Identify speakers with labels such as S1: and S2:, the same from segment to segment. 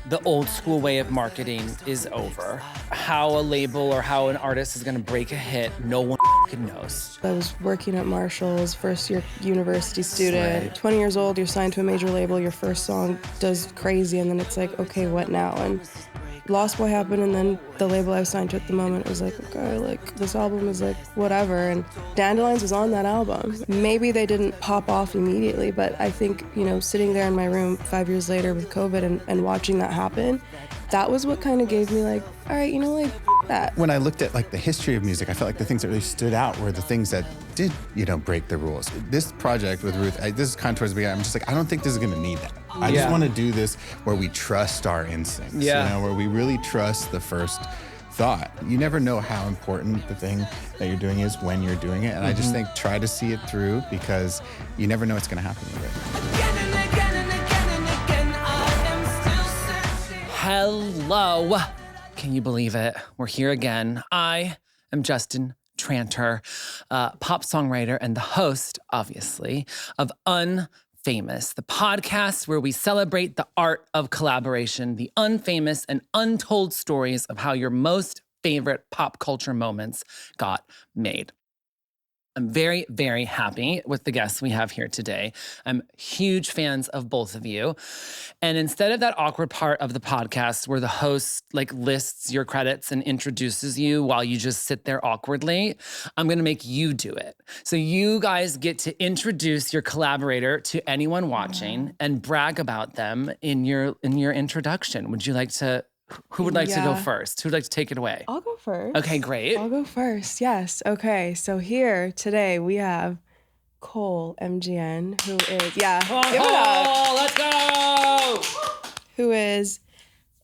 S1: the old school way of marketing is over. How a label or how an artist is gonna break a hit, no one knows.
S2: I was working at Marshall's, first year university student. 20 years old, you're signed to a major label, your first song does crazy, and then it's like, okay, what now? And Lost Boy happened, and then the label I was signed to at the moment was like, okay, like, this album is like, whatever. And Dandelions was on that album. Maybe they didn't pop off immediately, but I think, you know, sitting there in my room 5 years later with COVID and watching that happen, that was what kind of gave me like, all right, you know, like, that.
S3: When I looked at like the history of music, I felt like the things that really stood out were the things that did, you know, break the rules. This project with Ruth, this is kind of towards the beginning, I'm just like, I don't think this is gonna need that. I just wanna do this where we trust our instincts, you know, where we really trust the first thought. You never know how important the thing that you're doing is when you're doing it. And I just think try to see it through because you never know what's gonna happen with it.
S1: Hello. Can you believe it? We're here again. I am Justin Tranter, pop songwriter and the host, obviously, of Unfamous, the podcast where we celebrate the art of collaboration, the unfamous and untold stories of how your most favorite pop culture moments got made. I'm very, very happy with the guests we have here today. I'm huge fans of both of you. And instead of that awkward part of the podcast where the host like lists your credits and introduces you while you just sit there awkwardly, I'm gonna make you do it. So you guys get to introduce your collaborator to anyone watching and brag about them in your introduction. Would you like to? Who would like to go first? Who'd like to take it away?
S2: I'll go first.
S1: Okay, great.
S2: I'll go first, yes. Okay, so here today we have Cole MGN, who is, give it up.
S1: Let's go!
S2: Who is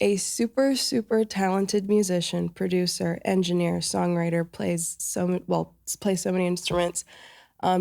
S2: a super, super talented musician, producer, engineer, songwriter, plays so many instruments.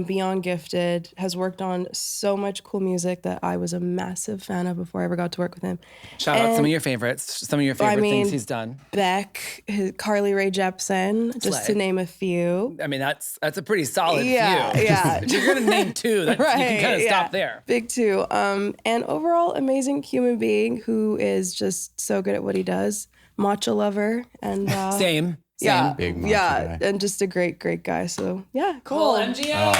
S2: Beyond gifted, has worked on so much cool music that I was a massive fan of before I ever got to work with him.
S1: Shout out some of your favorites, things he's done.
S2: Beck, Carly Rae Jepsen, just to name a few.
S1: I mean, that's a pretty solid few.
S2: Yeah.
S1: If you're gonna name two, right, you can kind of stop there.
S2: Big two. And overall, amazing human being who is just so good at what he does. Matcha lover and
S1: Same.
S2: Yeah,
S3: big guy.
S2: And just a great, great guy. So yeah,
S1: Cole
S2: cool.
S1: MGN.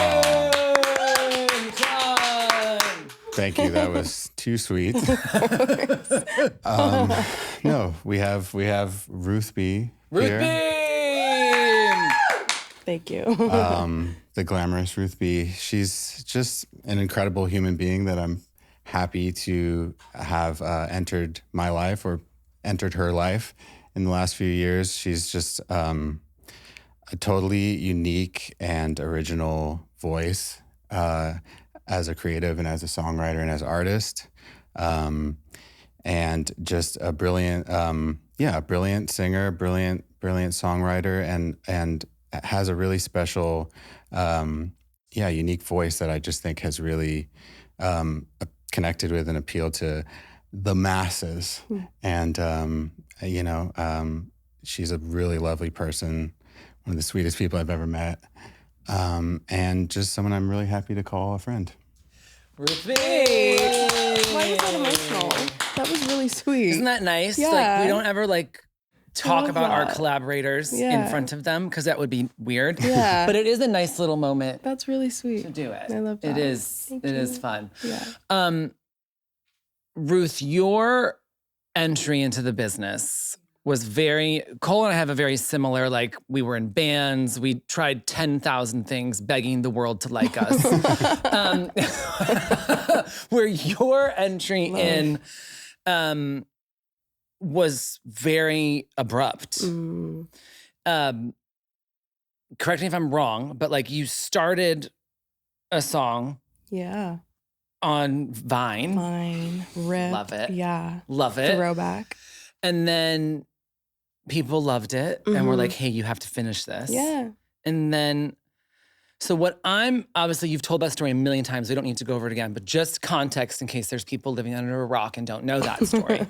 S3: Thank you. That was too sweet. No, we have Ruth B.
S1: Ruth B.
S2: Thank you.
S3: The glamorous Ruth B. She's just an incredible human being that I'm happy to have entered my life or entered her life. In the last few years, she's just a totally unique and original voice as a creative and as a songwriter and as an artist, and just a brilliant, brilliant singer, brilliant songwriter, and has a really special, unique voice that I just think has really connected with and appealed to the masses. And she's a really lovely person, one of the sweetest people I've ever met, and just someone I'm really happy to call a friend.
S1: Ruth B.
S2: Why was that emotional? That was really sweet.
S1: Isn't that nice?
S2: Yeah.
S1: Like, we don't ever talk about our
S2: that.
S1: collaborators in front of them because that would be weird.
S2: Yeah.
S1: But it is a nice little moment.
S2: That's really sweet.
S1: To do it.
S2: I love that.
S1: It is.
S2: Thank
S1: it
S2: you.
S1: is fun.
S2: Yeah.
S1: Ruth, your entry into the business was Cole and I have a very similar, we were in bands, we tried 10,000 things begging the world to like us. Where your entry in was very abrupt. Correct me if I'm wrong, but you started a song
S2: Yeah.
S1: on Vine.
S2: Fine. Rip.
S1: Love it.
S2: Yeah.
S1: Love it.
S2: Throwback.
S1: And then people loved it and were like, hey, you have to finish this.
S2: Yeah.
S1: And then, so what obviously you've told that story a million times, we don't need to go over it again, but just context in case there's people living under a rock and don't know that story.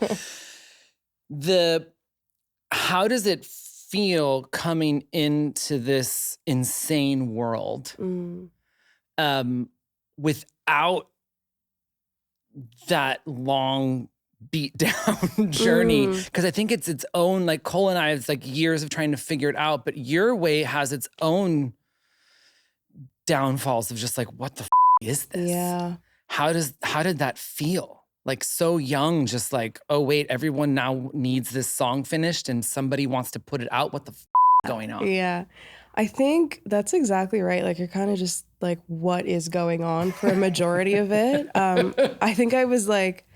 S1: How does it feel coming into this insane world without that long beat down journey, because I think it's its own, like Cole and I, it's like years of trying to figure it out, but your way has its own downfalls of just like, what the is this?
S2: Yeah.
S1: How did that feel? Like so young, just like, oh wait, everyone now needs this song finished and somebody wants to put it out. What the going on?
S2: Yeah. I think that's exactly right. Like you're kind of just like, what is going on for a majority of it? I think I was like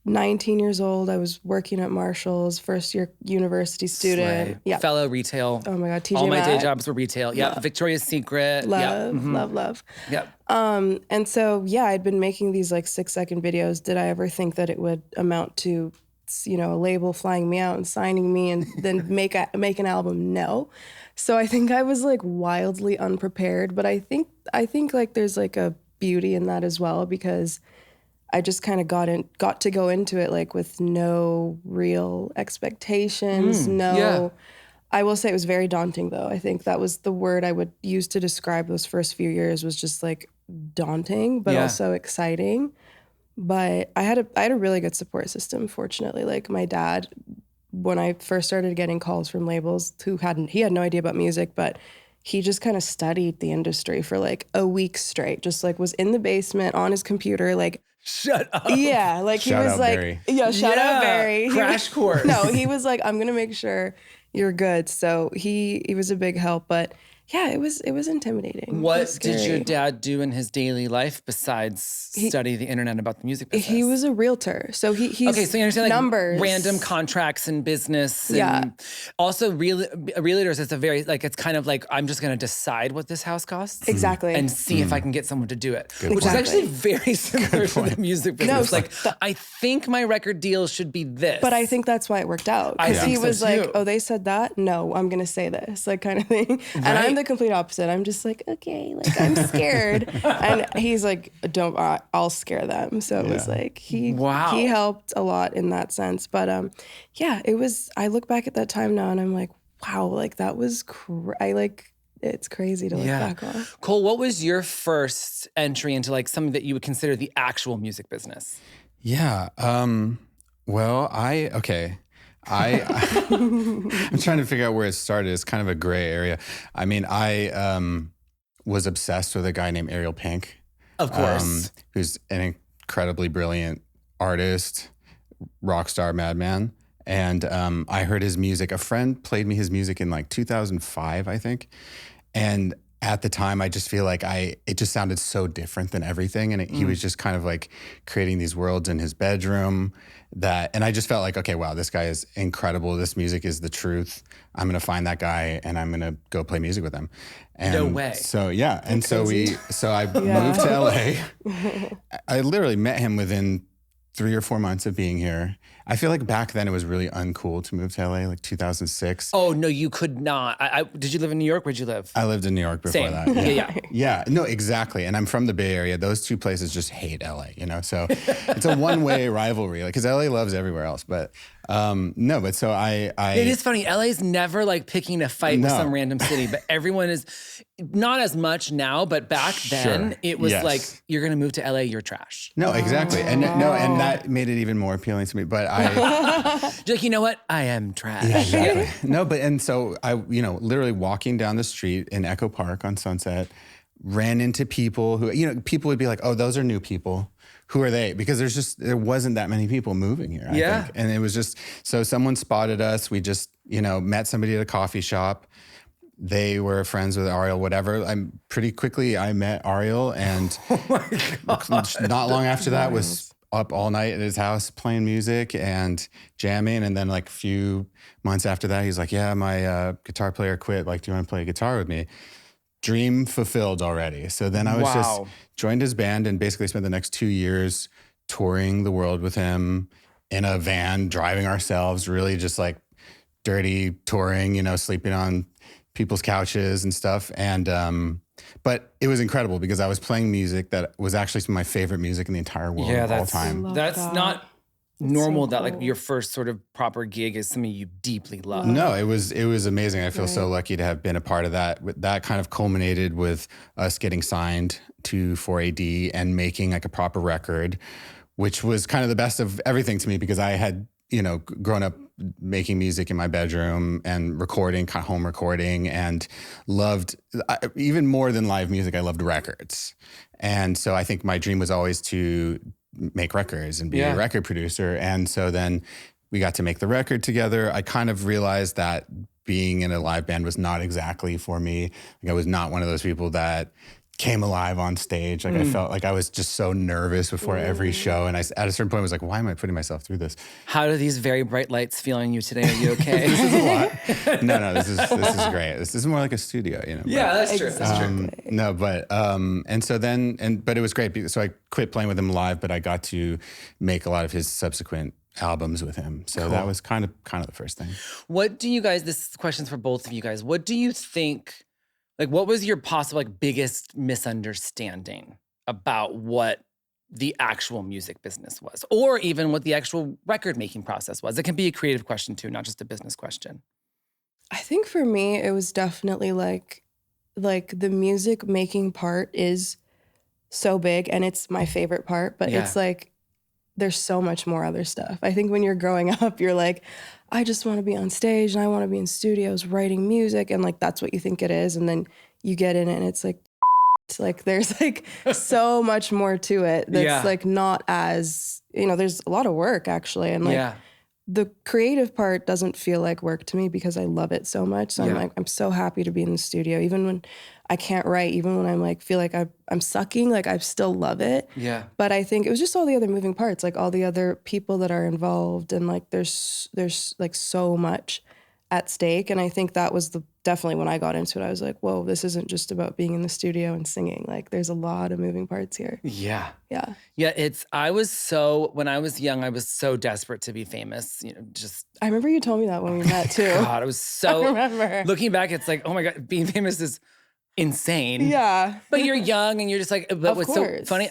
S2: 19 years old. I was working at Marshall's, first year university student.
S1: Slay.
S2: Yeah.
S1: Fellow retail.
S2: Oh my God. TJ
S1: All my day
S2: Maxx.
S1: jobs were retail. Yeah. Victoria's Secret.
S2: Love, love.
S1: Yep.
S2: And so, yeah, I'd been making these like 6-second videos. Did I ever think that it would amount to, you know, a label flying me out and signing me and then make an album? No. So I think I was like wildly unprepared, but I think like there's like a beauty in that as well, because I just kind of got to go into it like with no real expectations. I will say it was very daunting though. I think that was the word I would use to describe those first few years, was just like daunting, but also exciting. But I had a really good support system, fortunately. Like my dad, when I first started getting calls from labels, he had no idea about music, but he just kind of studied the industry for like a week straight, just like was in the basement on his computer, like,
S1: shut up.
S2: yeah, like he was like,
S3: Barry.
S2: Shout out Barry.
S1: Crash course.
S2: No, he was like, I'm gonna make sure you're good. So he was a big help, but yeah, it was intimidating.
S1: What did your dad do in his daily life besides study the internet about the music business?
S2: He was a realtor, so he's
S1: okay. So you understand like
S2: numbers,
S1: random contracts in business. And
S2: yeah.
S1: Also, realtors. It's a very like it's kind of like I'm just going to decide what this house costs
S2: exactly
S1: and see if I can get someone to do it,
S3: Good
S1: which
S3: point.
S1: is actually very similar to the music business.
S2: No,
S1: like I think my record deal should be this,
S2: but I think that's why it worked out,
S1: I
S2: because
S1: think
S2: he
S1: so
S2: was
S1: too.
S2: like, oh, they said that, no, I'm gonna say this, like kind of thing. And I'm the complete opposite. I'm just like, okay, like I'm scared. And he's like, don't, I'll scare them. So it was like, he helped a lot in that sense. But yeah, it was, I look back at that time now and I'm like, wow, like that was, it's crazy to look back on.
S1: Cole, what was your first entry into like something that you would consider the actual music business?
S3: Yeah. Well, I'm trying to figure out where it started. It's kind of a gray area. I mean, I was obsessed with a guy named Ariel Pink.
S1: Of course.
S3: Who's an incredibly brilliant artist, rock star, madman. And I heard his music. A friend played me his music in like 2005, I think. And at the time, I just feel like it just sounded so different than everything. And he was just kind of like creating these worlds in his bedroom and I just felt like, okay, wow, this guy is incredible. This music is the truth. I'm going to find that guy and I'm going to go play music with him. And
S1: no way.
S3: So yeah. And so I moved to LA. I literally met him within 3 or 4 months of being here. I feel like back then it was really uncool to move to LA, like 2006.
S1: Oh, no, you could not. Did you live in New York? Where'd you live?
S3: I lived in New York before
S1: Same.
S3: that.
S1: Yeah.
S3: Yeah, no, exactly. And I'm from the Bay Area. Those two places just hate LA, you know? So it's a one-way rivalry, like, because LA loves everywhere else. But no, but so I
S1: It is funny. LA's never like picking a fight with some random city, but everyone is not as much now, but back then it was like, you're going to move to LA, you're trash.
S3: No, exactly. And and that made it even more appealing to me. But
S1: You're like, you know what? I am trash.
S3: Yeah, exactly. No, but and so I, literally walking down the street in Echo Park on Sunset, ran into people who, people would be like, oh, those are new people. Who are they? Because there wasn't that many people moving here, I think. And it was just, so someone spotted us. We just, met somebody at a coffee shop. They were friends with Ariel, whatever. Pretty quickly I met Ariel, and not long after that was up all night at his house playing music and jamming. And then like a few months after that, he's like, yeah, my guitar player quit. Like, do you want to play guitar with me? Dream fulfilled already. So then I was just joined his band and basically spent the next 2 years touring the world with him in a van, driving ourselves, really just like dirty touring, sleeping on people's couches and stuff. And, but it was incredible because I was playing music that was actually some of my favorite music in the entire world of all time.
S1: That's not normal that like your first sort of proper gig is something you deeply love.
S3: No, it was amazing. I feel so lucky to have been a part of that. That kind of culminated with us getting signed to 4AD and making like a proper record which was kind of the best of everything to me because I had, grown up making music in my bedroom and recording, kind of home recording, and loved, even more than live music, I loved records. And so I think my dream was always to make records and be a record producer. And so then we got to make the record together. I kind of realized that being in a live band was not exactly for me. Like I was not one of those people that came alive on stage. Like I felt like I was just so nervous before every show. And at a certain point I was like, why am I putting myself through this?
S1: How do these very bright lights feel on you today? Are you okay?
S3: This is a lot. No, this is great. This is more like a studio,
S1: Yeah, that's true. That's true.
S3: No, but but it was great. So I quit playing with him live, but I got to make a lot of his subsequent albums with him. So that was kind of the first thing.
S1: What do you guys, this question's for both of you guys. What do you think, like what was your possible biggest misunderstanding about what the actual music business was, or even what the actual record making process was? It can be a creative question too, not just a business question.
S2: I think for me, it was definitely like the music making part is so big and it's my favorite part, but it's like, there's so much more other stuff. I think when you're growing up, you're like, I just want to be on stage and I want to be in studios writing music. And like, that's what you think it is. And then you get in it and it's like there's like so much more to it. That's like not as, there's a lot of work actually. And like the creative part doesn't feel like work to me because I love it so much. So I'm like, I'm so happy to be in the studio. Even when I can't write, even when I'm like, feel like I'm sucking, like I still love it. Yeah. But I think it was just all the other moving parts, like all the other people that are involved. And like, there's like so much at stake. And I think that was definitely when I got into it, I was like, whoa, this isn't just about being in the studio and singing. Like there's a lot of moving parts here.
S1: Yeah.
S2: Yeah.
S1: Yeah. When I was young, I was so desperate to be famous,
S2: I remember you told me that when we met too.
S1: God, I was so,
S2: I remember.
S1: Looking back, it's like, oh my God, being famous is insane.
S2: Yeah.
S1: But you're young and you're just like, but what's so funny,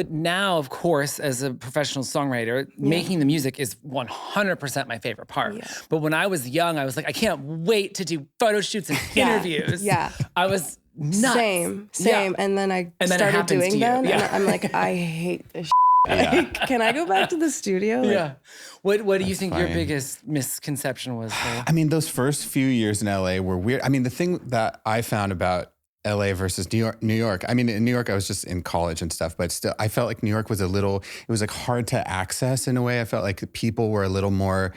S1: now, of course, as a professional songwriter, making the music is 100% my favorite part. Yeah. But when I was young, I was like, I can't wait to do photo shoots and interviews.
S2: Yeah.
S1: I was nuts.
S2: Same. Yeah. And then I started doing them and I'm like, I hate this Like, can I go back to the studio? Like,
S1: What do you think your biggest misconception was?
S3: I mean, those first few years in LA were weird. I mean, the thing that I found about LA versus New York. I mean, in New York, I was just in college and stuff, but still, I felt like New York was it was like hard to access in a way. I felt like people were a little more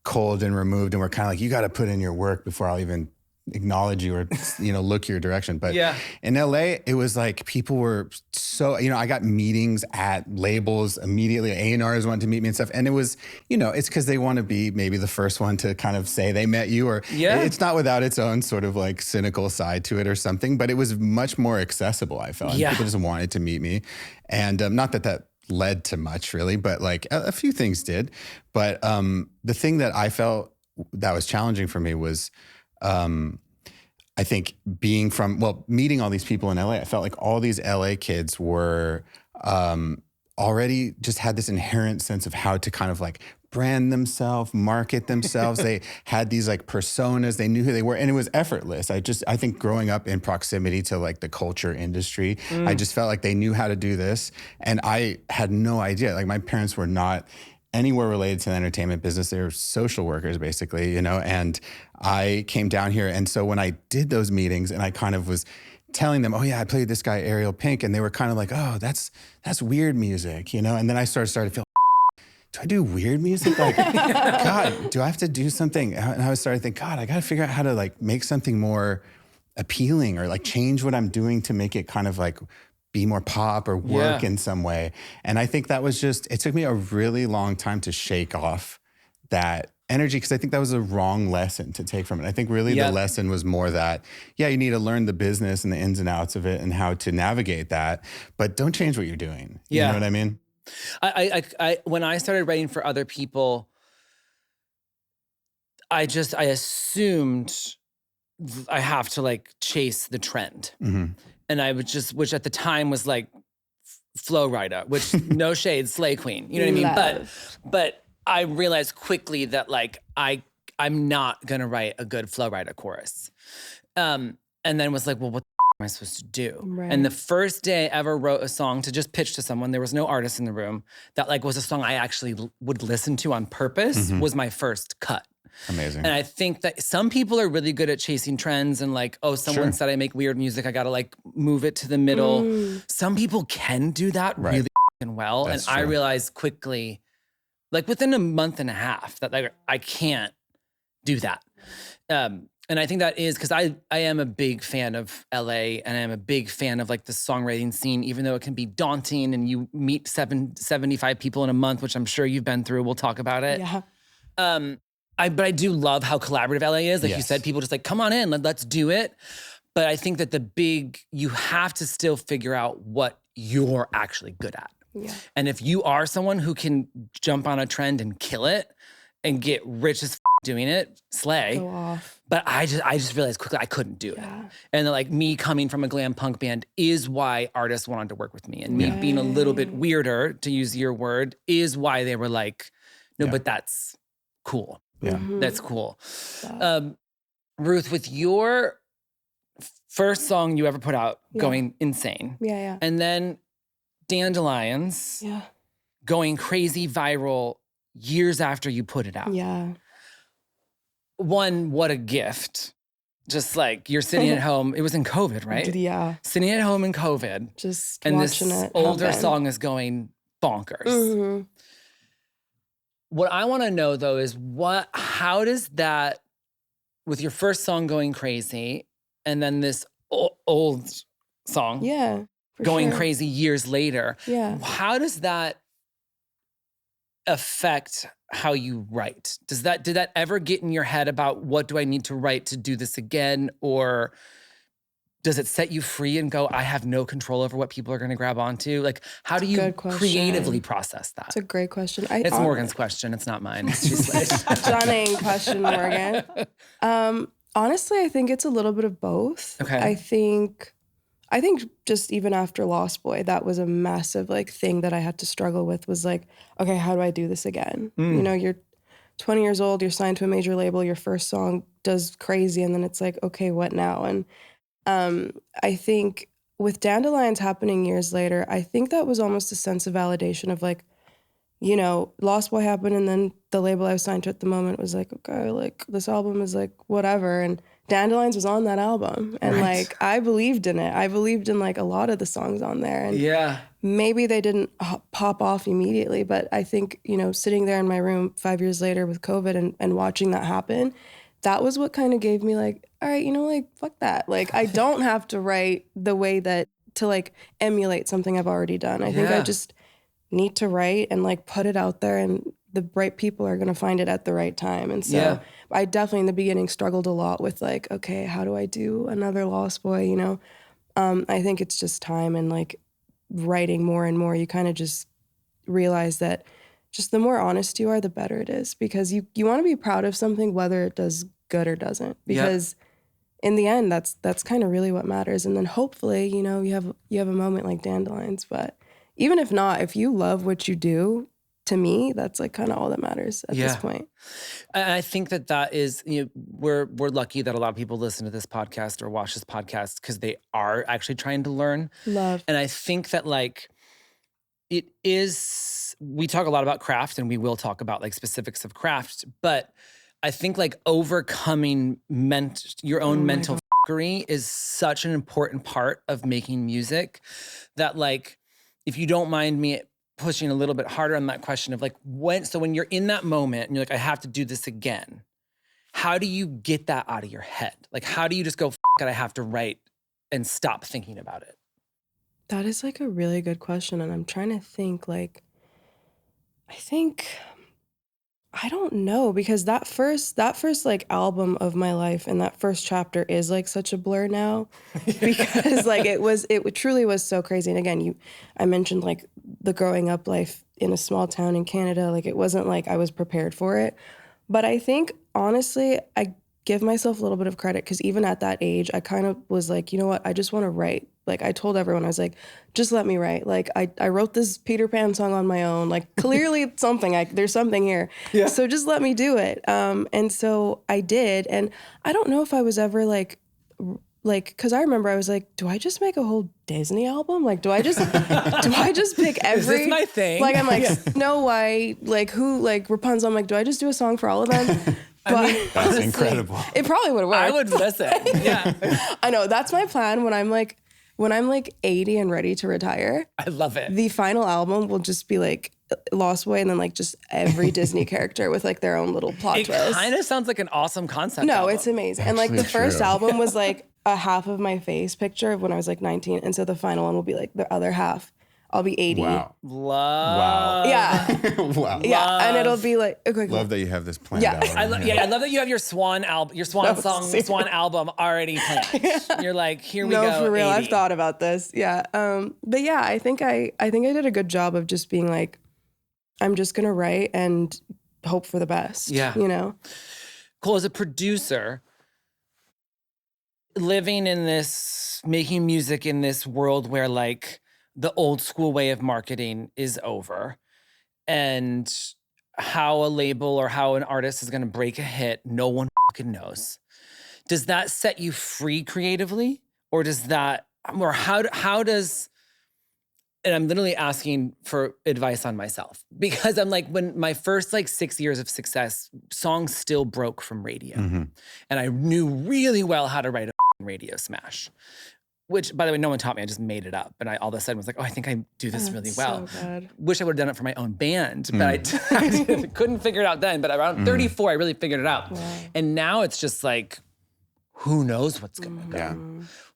S3: cold and removed and were kind of like, you got to put in your work before I'll even acknowledge you or, look your direction. But in LA, it was like people were so, I got meetings at labels immediately. A&Rs wanted to meet me and stuff. And it was, it's because they want to be maybe the first one to kind of say they met you, or it's not without its own sort of like cynical side to it or something, but it was much more accessible, I felt. Yeah. People just wanted to meet me. And not that led to much really, but like a few things did. But the thing that I felt that was challenging for me was, I think meeting all these people in LA, I felt like all these LA kids were already just had this inherent sense of how to kind of like brand themselves, market themselves. They had these like personas, they knew who they were, and it was effortless. I think growing up in proximity to like the culture industry, I just felt like they knew how to do this. And I had no idea. Like my parents were not anywhere related to the entertainment business. They were social workers basically, and I came down here. And so when I did those meetings and I kind of was telling them, oh yeah, I played this guy, Ariel Pink. And they were kind of like, oh, that's weird music, And then I started to feel, do I do weird music? Like, God, do I have to do something? And I was starting to think, God, I got to figure out how to like make something more appealing or like change what I'm doing to make it kind of like be more pop or work in some way. And I think that was it took me a really long time to shake off that energy because I think that was a wrong lesson to take from it. I think really the lesson was more that, you need to learn the business and the ins and outs of it and how to navigate that, but don't change what you're doing. You know what I mean?
S1: I when I started writing for other people, I assumed I have to like chase the trend. Mm-hmm. And I would which at the time was like Flow Rida, which no shade, Slay Queen. You know what I mean? But I realized quickly that like I'm not gonna write a good Flow Rida chorus. And then was like, well, what am I supposed to do?
S2: Right.
S1: And the first day I ever wrote a song to just pitch to someone, there was no artist in the room, that like was a song I actually would listen to on purpose, was my first cut.
S3: Amazing.
S1: And I think that some people are really good at chasing trends and like, oh, someone said I make weird music, I gotta like move it to the middle. Some people can do that really well.
S3: That's
S1: and I
S3: true.
S1: realized quickly, like within a month and a half, that like I can't do that. And I think that is because I am a big fan of LA, and I am a big fan of like the songwriting scene, even though it can be daunting and you meet 75 people in a month, which I'm sure you've been through. We'll talk about it.
S2: Yeah.
S1: But I do love how collaborative LA is. Like you
S3: Yes.
S1: said, people just like, come on in, let's do it. But I think that you have to still figure out what you're actually good at.
S2: Yeah.
S1: And if you are someone who can jump on a trend and kill it and get rich as doing it, slay.
S2: Go off.
S1: But I just realized quickly I couldn't do it.
S2: Yeah.
S1: And like me coming from a glam punk band is why artists wanted to work with me. And me being a little bit weirder, to use your word, is why they were like, no, but that's cool.
S3: Yeah.
S1: That's cool. Ruth, with your first song you ever put out, Going Insane.
S2: Yeah.
S1: And then Dandelions,
S2: Yeah.
S1: going crazy viral years after you put it out.
S2: Yeah.
S1: One, what a gift. Just like you're sitting at home. It was in COVID, right?
S2: Yeah.
S1: Sitting at home in COVID.
S2: Just
S1: And
S2: watching
S1: this
S2: it
S1: older
S2: happen.
S1: song is going bonkers.
S2: Mhm.
S1: What I want to know though is how does that, with your first song Going Crazy, and then this old song
S2: Yeah. for
S1: going
S2: sure.
S1: crazy years later,
S2: Yeah.
S1: how does that affect how you write? Did that ever get in your head about what do I need to write to do this again? Or does it set you free and go, I have no control over what people are going to grab onto? Like, how do you
S2: Good question.
S1: creatively process that?
S2: It's a great question.
S1: It's Morgan's question. It's not mine. She's like,
S2: Stunning question, Morgan. Honestly, I think it's a little bit of both.
S1: Okay.
S2: I think just even after Lost Boy, that was a massive like thing that I had to struggle with, was like, okay, how do I do this again? You know, you're 20 years old, you're signed to a major label, your first song does crazy, and then it's like, okay, what now? And I think with Dandelions happening years later, I think that was almost a sense of validation of like, you know, Lost Boy happened, and then the label I was signed to at the moment was like, okay, like this album is like whatever, and Dandelions was on that album, and like I believed in it. I believed in like a lot of the songs on there, and
S1: yeah.
S2: maybe they didn't pop off immediately, but I think, you know, sitting there in my room 5 years later with COVID and watching that happen, that was what kind of gave me like, all right, you know, like fuck that. Like I don't have to write the way that to like emulate something I've already done. I think I just need to write and like put it out there, and the right people are going to find it at the right time. And so I definitely in the beginning struggled a lot with like, okay, how do I do another Lost Boy, you know? I think it's just time and like writing more and more, you kind of just realize that just the more honest you are, the better it is, because you want to be proud of something, whether it does good or doesn't, because in the end, that's kind of really what matters. And then hopefully, you know, you have a moment like Dandelions, but even if not, if you love what you do, to me, that's like kind of all that matters at this point.
S1: And I think that is, you know, we're lucky that a lot of people listen to this podcast or watch this podcast because they are actually trying to learn.
S2: Love.
S1: And I think that like it is, we talk a lot about craft, and we will talk about like specifics of craft, but I think like overcoming your own mental fuckery is such an important part of making music, that like, if you don't mind me pushing a little bit harder on that question of like, when you're in that moment and you're like, I have to do this again, how do you get that out of your head? Like, how do you just go, F it, I have to write, and stop thinking about it?
S2: That is like a really good question. And I'm trying to think like, I don't know, because that first like album of my life and that first chapter is like such a blur now, because like it truly was so crazy. And again, I mentioned like the growing up life in a small town in Canada, like it wasn't like I was prepared for it. But I think honestly, I give myself a little bit of credit, because even at that age, I kind of was like, you know what, I just want to write. Like I told everyone, I was like, just let me write. Like I wrote this Peter Pan song on my own. Like clearly there's something here. Yeah. So just let me do it. And so I did. And I don't know if I was ever like like, cause I remember I was like, do I just make a whole Disney album? Like, do I just pick every,
S1: Is this my thing?
S2: Like, I'm like, Snow White, like who, like Rapunzel. I'm like, do I just do a song for all of them? But
S3: That's incredible.
S2: it probably would work.
S1: I would listen. Yeah.
S2: I know, that's my plan when I'm like 80 and ready to retire.
S1: I love it.
S2: The final album will just be like Lost Boy and then like just every Disney character with like their own little plot
S1: It
S2: twist.
S1: kind of sounds like an awesome concept.
S2: No,
S1: album.
S2: it's amazing. And like the
S3: Actually
S2: first
S3: true.
S2: album was like a half of my face picture of when I was like 19. And so the final one will be like the other half. I'll be 80.
S3: Wow.
S1: Love.
S2: Yeah.
S3: Wow.
S2: Yeah. And it'll be like, okay, cool.
S3: Love that you have this planned
S2: Yeah.
S3: out.
S1: I love that you have your Swan album,
S2: seriously.
S1: Swan album already planned. You're like, here we go.
S2: No, for real.
S1: 80.
S2: I've thought about this. Yeah. But yeah, I think I did a good job of just being like, I'm just going to write and hope for the best.
S1: Yeah.
S2: You know?
S1: Cole, as a producer, living in this, making music in this world where like the old school way of marketing is over and how a label or how an artist is going to break a hit, no one fucking knows. Does that set you free creatively? Or does that, or how does, and I'm literally asking for advice on myself because I'm like, when my first like 6 years of success, songs still broke from radio.
S3: Mm-hmm.
S1: And I knew really well how to write a radio smash, which by the way, no one taught me. I just made it up. And I all of a sudden was like, oh, I think I do this really well.
S2: So bad.
S1: Wish I would have done it for my own band, but I couldn't figure it out then. But around 34, I really figured it out.
S2: Wow.
S1: And now it's just like, who knows what's gonna go?
S3: Yeah.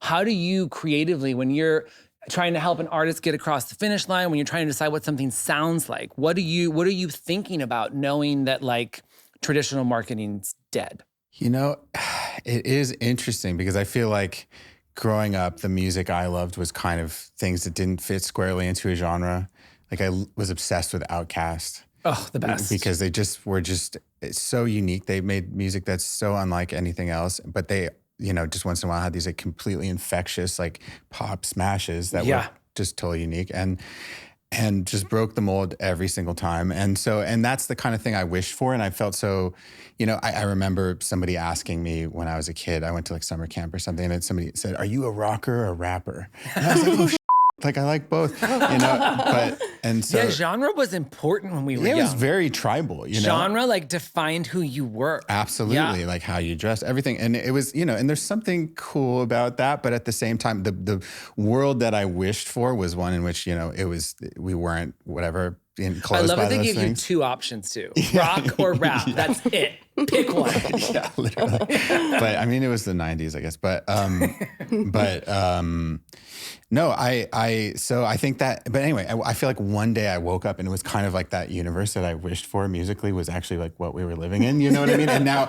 S1: How do you creatively, when you're trying to help an artist get across the finish line, when you're trying to decide what something sounds like, what are you thinking about knowing that like traditional marketing's dead?
S3: You know, it is interesting because I feel like growing up, the music I loved was kind of things that didn't fit squarely into a genre. Like I was obsessed with Outkast.
S1: Oh, the best.
S3: Because they just were it's so unique. They made music that's so unlike anything else, but they, you know, just once in a while had these like completely infectious like pop smashes that were just totally unique and just broke the mold every single time. And that's the kind of thing I wished for. And I felt so, you know, I remember somebody asking me when I was a kid, I went to like summer camp or something, and somebody said, "Are you a rocker or a rapper?" And I was like, "Oh, like I like both," you know.
S1: Yeah, genre was important when we were young.
S3: It was very tribal, you know.
S1: Genre like defined who you were.
S3: Absolutely, like how you dressed, everything, and it was, you know, and there's something cool about that. But at the same time, the world that I wished for was one in which, you know, we weren't whatever enclosed by those things.
S1: I love that they give you two options too: rock or rap. That's it. Pick one.
S3: Yeah, literally. But I mean, it was the 90s, I guess. But no, so I think that, but anyway, I feel like one day I woke up and it was kind of like that universe that I wished for musically was actually like what we were living in, you know what I mean? And now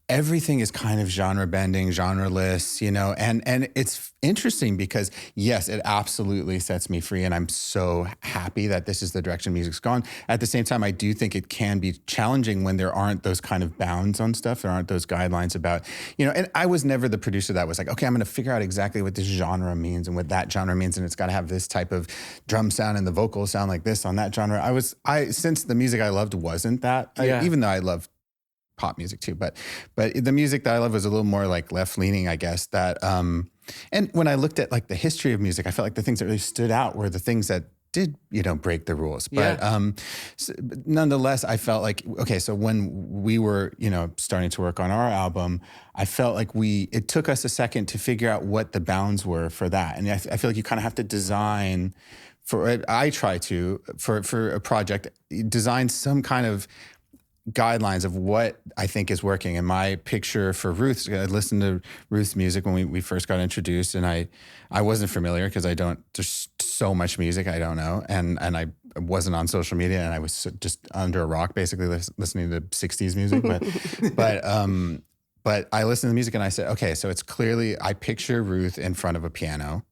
S3: everything is kind of genre bending, genreless, you know, and it's interesting because yes, it absolutely sets me free. And I'm so happy that this is the direction music's gone. At the same time, I do think it can be challenging when there aren't those kind of bounds on stuff. There aren't those guidelines about, you know, and I was never the producer that was like, okay, I'm going to figure out exactly what this genre means and what that genre means. And it's got to have this type of drum sound and the vocals sound like this on that genre. Since the music I loved wasn't that, even though I loved pop music too, but the music that I love was a little more like left leaning, I guess. That and when I looked at like the history of music, I felt like the things that really stood out were the things that did, you know, break the rules. But nonetheless, I felt like, okay, so when we were, you know, starting to work on our album, I felt like it took us a second to figure out what the bounds were for that. And I feel like you kind of have to design for a project, design some kind of guidelines of what I think is working. And my picture for Ruth's, I listened to Ruth's music when we first got introduced, and I wasn't familiar because there's so much music I don't know, and I wasn't on social media, and I was just under a rock basically listening to 60s music. But I listened to the music and I said, okay, so it's clearly, I picture Ruth in front of a piano.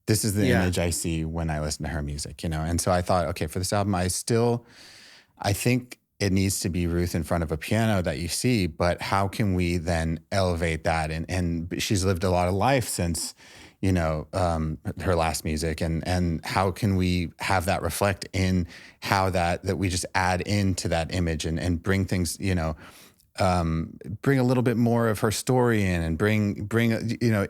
S3: This is the image I see when I listen to her music, you know? And so I thought, okay, for this album, I think it needs to be Ruth in front of a piano that you see, but how can we then elevate that? And she's lived a lot of life since, you know, her last music, and how can we have that reflect in how that we just add into that image and bring things, you know, bring a little bit more of her story in, and bring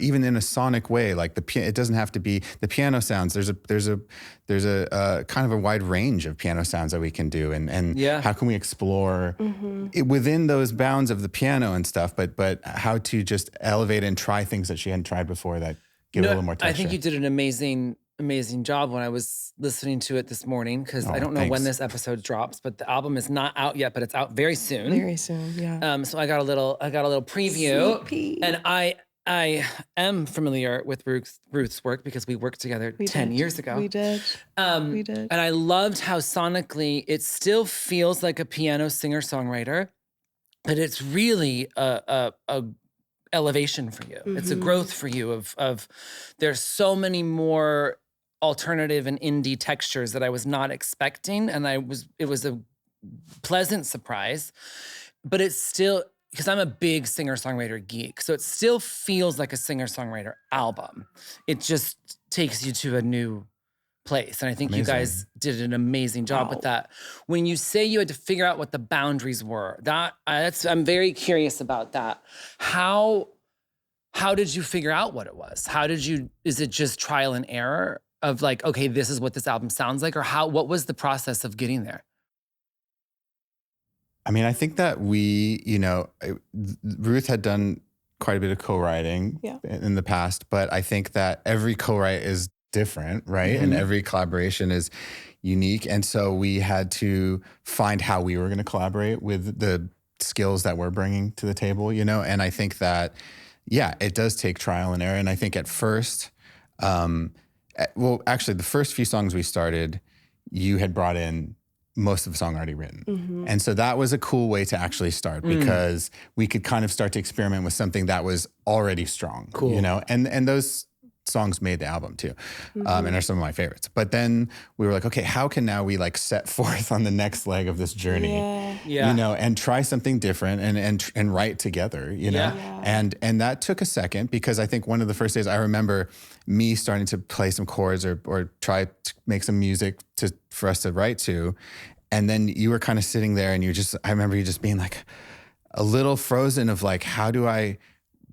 S3: even in a sonic way, like it doesn't have to be the piano sounds. There's a kind of a wide range of piano sounds that we can do, and how can we explore it within those bounds of the piano and stuff, but how to just elevate and try things that she hadn't tried before that give it a little more texture.
S1: I think you did an amazing job when I was listening to it this morning, because I don't know when this episode drops, but the album is not out yet, but it's out very soon.
S2: Very soon, yeah.
S1: So I got a little preview, and I am familiar with Ruth's work because we worked together 10 years ago.
S2: We did. We did.
S1: And I loved how sonically it still feels like a piano singer-songwriter, but it's really a elevation for you. It's a growth for you of there's so many more alternative and indie textures that I was not expecting, and it was a pleasant surprise. But it's still, because I'm a big singer-songwriter geek, so it still feels like a singer-songwriter album. It just takes you to a new place, and I think you guys did an amazing job with that. When you say you had to figure out what the boundaries were, I'm very curious about that. How did you figure out what it was? Is it just trial and error of like, okay, this is what this album sounds like, or what was the process of getting there?
S3: I mean, I think that Ruth had done quite a bit of co-writing in the past, but I think that every co-write is different, right? And every collaboration is unique. And so we had to find how we were going to collaborate with the skills that we're bringing to the table, And I think that, it does take trial and error. And I think at first, actually the first few songs we started, you had brought in most of the song already written. And so that was a cool way to actually start, because we could kind of start to experiment with something that was already strong, and those songs made the album too. And are some of my favorites. But then we were like, okay, how can now we like set forth on the next leg of this journey, and try something different and write together, And that took a second, because I think one of the first days I remember me starting to play some chords or try to make some music for us to write to. And then you were kind of sitting there and I remember you just being like a little frozen of like, how do I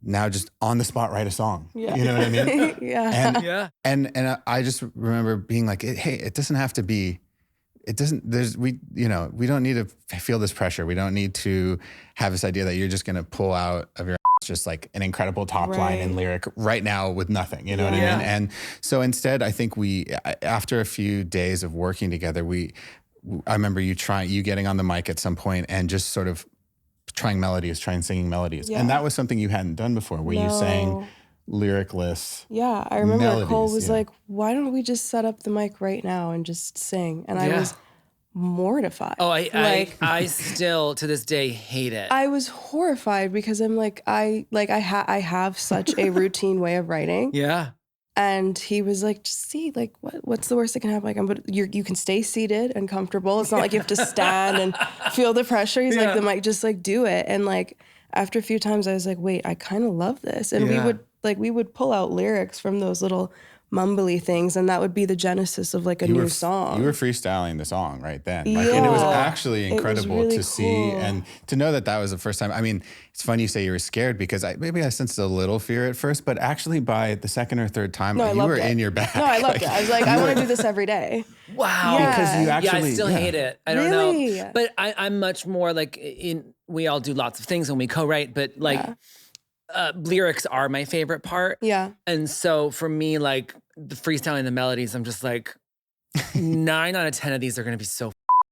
S3: now just on the spot write a song?
S2: Yeah.
S3: You know what I mean?
S2: And
S3: I just remember being like, hey, it doesn't have to be, we don't need to feel this pressure. We don't need to have this idea that you're just going to pull out of your just like an incredible top line and lyric right now with nothing, you know what I mean? And so instead, I think after a few days of working together, I remember you getting on the mic at some point and just sort of trying singing melodies. And that was something you hadn't done before, where you sang lyricless.
S2: Yeah, I remember
S3: melodies,
S2: Cole was like, why don't we just set up the mic right now and just sing? And I was mortified.
S1: Oh, I still to this day hate it.
S2: I was horrified because I'm like, I have such a routine way of writing.
S1: Yeah.
S2: And he was like, just see, like, what's the worst that can happen? Like, you can stay seated and comfortable. It's not like you have to stand and feel the pressure. He's like, the mic, just like do it. And like, after a few times, I was like, wait, I kind of love this. And we would pull out lyrics from those little mumbly things, and that would be the genesis of like a new song.
S3: You were freestyling the song right then. And it was actually incredible really to see and to know that was the first time. I mean, it's funny you say you were scared, because maybe I sensed a little fear at first, but actually by the second or third time, you were in your bag.
S2: No, I loved it. I was like, I want to do this every day.
S1: Wow.
S2: Yeah.
S3: Because you actually...
S1: I still hate it. I don't know. But I'm much more like, we all do lots of things when we co-write, but like... lyrics are my favorite part.
S2: Yeah.
S1: And so for me, like the freestyling the melodies, I'm just like 9 out of 10 of these are going to be so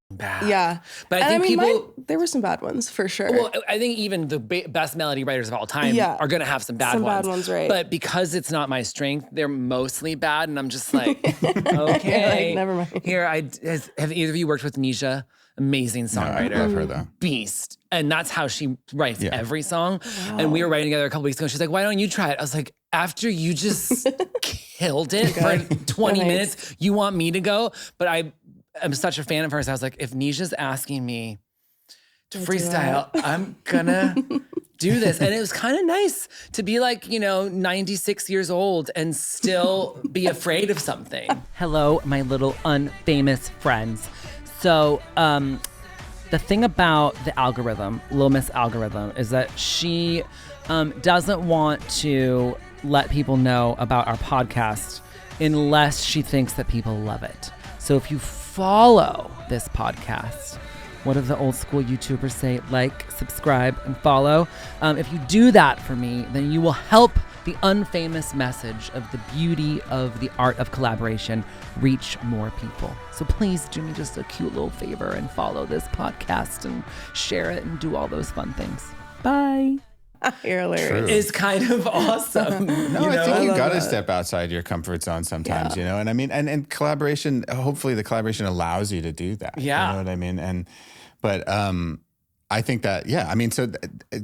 S1: bad.
S2: Yeah.
S1: But I think
S2: there were some bad ones for sure.
S1: Well, I think even the best melody writers of all time are going to have some bad ones.
S2: Right.
S1: But because it's not my strength, they're mostly bad. And I'm just like, okay.
S2: Like, never mind.
S1: Here, have either of you worked with Nisha? Amazing songwriter.
S3: I love her though.
S1: Beast. And that's how she writes every song. Wow. And we were writing together a couple weeks ago. She's like, why don't you try it? I was like, after you just killed it for 20 minutes, you want me to go? But I'm such a fan of hers. I was like, if Nisha's asking me to freestyle, I'm gonna do this. And it was kind of nice to be like, 96 years old and still be afraid of something. Hello, my little unfamous friends. So, the thing about the algorithm, Lil Miss algorithm, is that she doesn't want to let people know about our podcast unless she thinks that people love it. So if you follow this podcast, what do the old school YouTubers say? Like, subscribe, and follow. If you do that for me, then you will help the unfamous message of the beauty of the art of collaboration reach more people. So please do me just a cute little favor and follow this podcast and share it and do all those fun things. Bye.
S2: You're hilarious.
S3: True.
S1: It's kind of awesome.
S3: No, I think you got to
S2: that.
S3: step outside your comfort zone sometimes, you know? And I mean, and collaboration, hopefully the collaboration allows you to do that.
S1: Yeah.
S3: You know what I mean? But I think that, yeah, I mean, so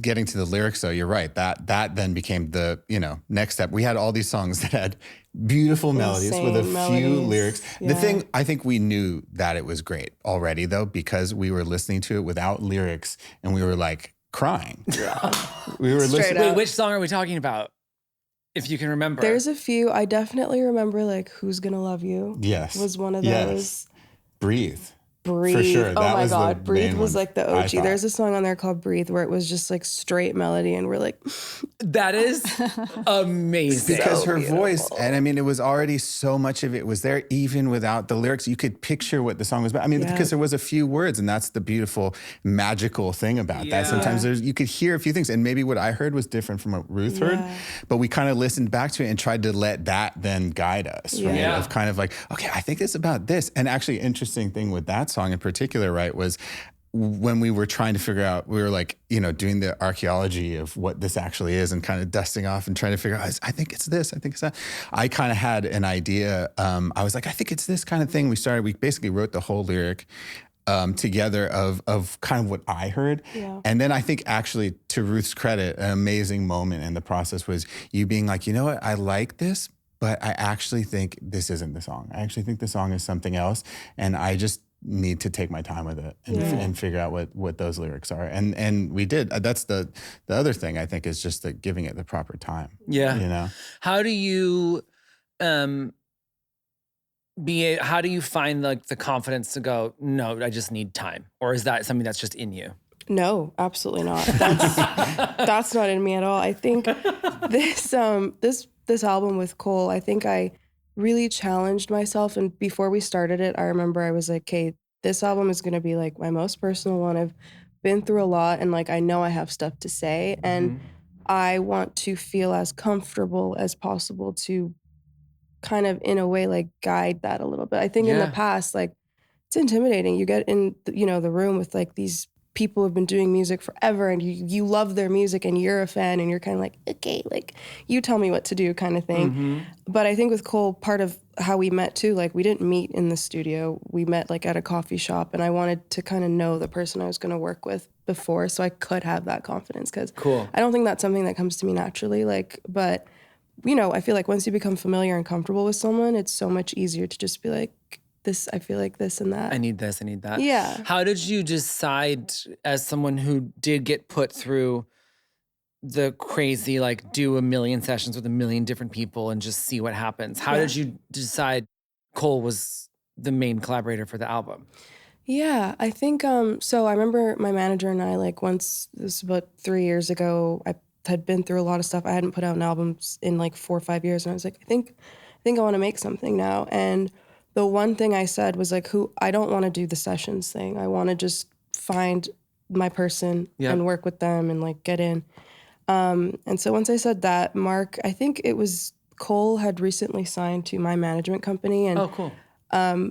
S3: getting to the lyrics though, you're right. That then became the, next step. We had all these songs that had beautiful melodies with a few lyrics.
S2: Yeah.
S3: The thing, I think we knew that it was great already though, because we were listening to it without lyrics and we were like crying.
S2: Yeah.
S3: We were listening.
S1: Wait, which song are we talking about? If you can remember.
S2: There's a few. I definitely remember like Who's Gonna Love You?
S3: Yes.
S2: Was one of those.
S3: Yes. Breathe.
S2: Breathe.
S3: For sure.
S2: Oh
S3: That
S2: my
S3: was the
S2: God. Breathe
S3: main
S2: was
S3: one,
S2: like the
S3: I
S2: OG.
S3: thought.
S2: There's a song on there called Breathe where it was just like straight melody and we're like,
S1: That is amazing.
S3: Because
S2: So
S3: her
S2: beautiful.
S3: voice, and I mean, it was already so much of it was there, even without the lyrics. You could picture what the song was about. I mean,
S2: Yeah.
S3: because there was a few words, and that's the beautiful, magical thing about
S1: Yeah.
S3: that. Sometimes you could hear a few things, and maybe what I heard was different from what Ruth heard,
S2: Yeah.
S3: but we kind of listened back to it and tried to let that then guide us, right?
S1: Yeah.
S3: Of kind of like, okay, I think it's about this. And actually, interesting thing with that song in particular, right, was when we were trying to figure out, we were like, doing the archaeology of what this actually is and kind of dusting off and trying to figure out, I think it's this, I think it's that. I kind of had an idea. I was like, I think it's this kind of thing. We basically wrote the whole lyric together of kind of what I heard.
S2: Yeah.
S3: And then I think actually, to Ruth's credit, an amazing moment in the process was you being like, you know what, I like this, but I actually think this isn't the song. I actually think the song is something else. And I just need to take my time with it and figure out what those lyrics are. And we did. That's the other thing I think is just giving it the proper time.
S1: Yeah. How do you how do you find like the confidence to go, no, I just need time? Or is that something that's just in you?
S2: no, absolutely not. That's not in me at all. I think this album with Cole, I think I really challenged myself. And before we started it, I remember I was like, okay, this album is going to be like my most personal one. I've been through a lot and like, I know I have stuff to say and I want to feel as comfortable as possible to kind of in a way like guide that a little bit. I think in the past, like it's intimidating. You get in, the room with like these people who've been doing music forever and you love their music and you're a fan and you're kind of like, okay, like you tell me what to do kind of thing. But I think with Cole, part of how we met too, like we didn't meet in the studio. We met like at a coffee shop and I wanted to kind of know the person I was going to work with before so I could have that confidence because I don't think that's something that comes to me naturally. But I feel like once you become familiar and comfortable with someone, it's so much easier to just be like, this, I feel like this and that.
S1: I need this, I need that.
S2: Yeah.
S1: How did you decide, as someone who did get put through the crazy, like do a million sessions with a million different people and just see what happens? How did you decide Cole was the main collaborator for the album?
S2: Yeah, I think, so I remember my manager and I, like once, this was about 3 years ago, I had been through a lot of stuff. I hadn't put out an album in like 4 or 5 years. And I was like, I think I want to make something now. And the one thing I said was like, I don't want to do the sessions thing. I want to just find my person and work with them and like get in. And so once I said that, Mark, I think it was Cole had recently signed to my management company. And
S1: oh, cool.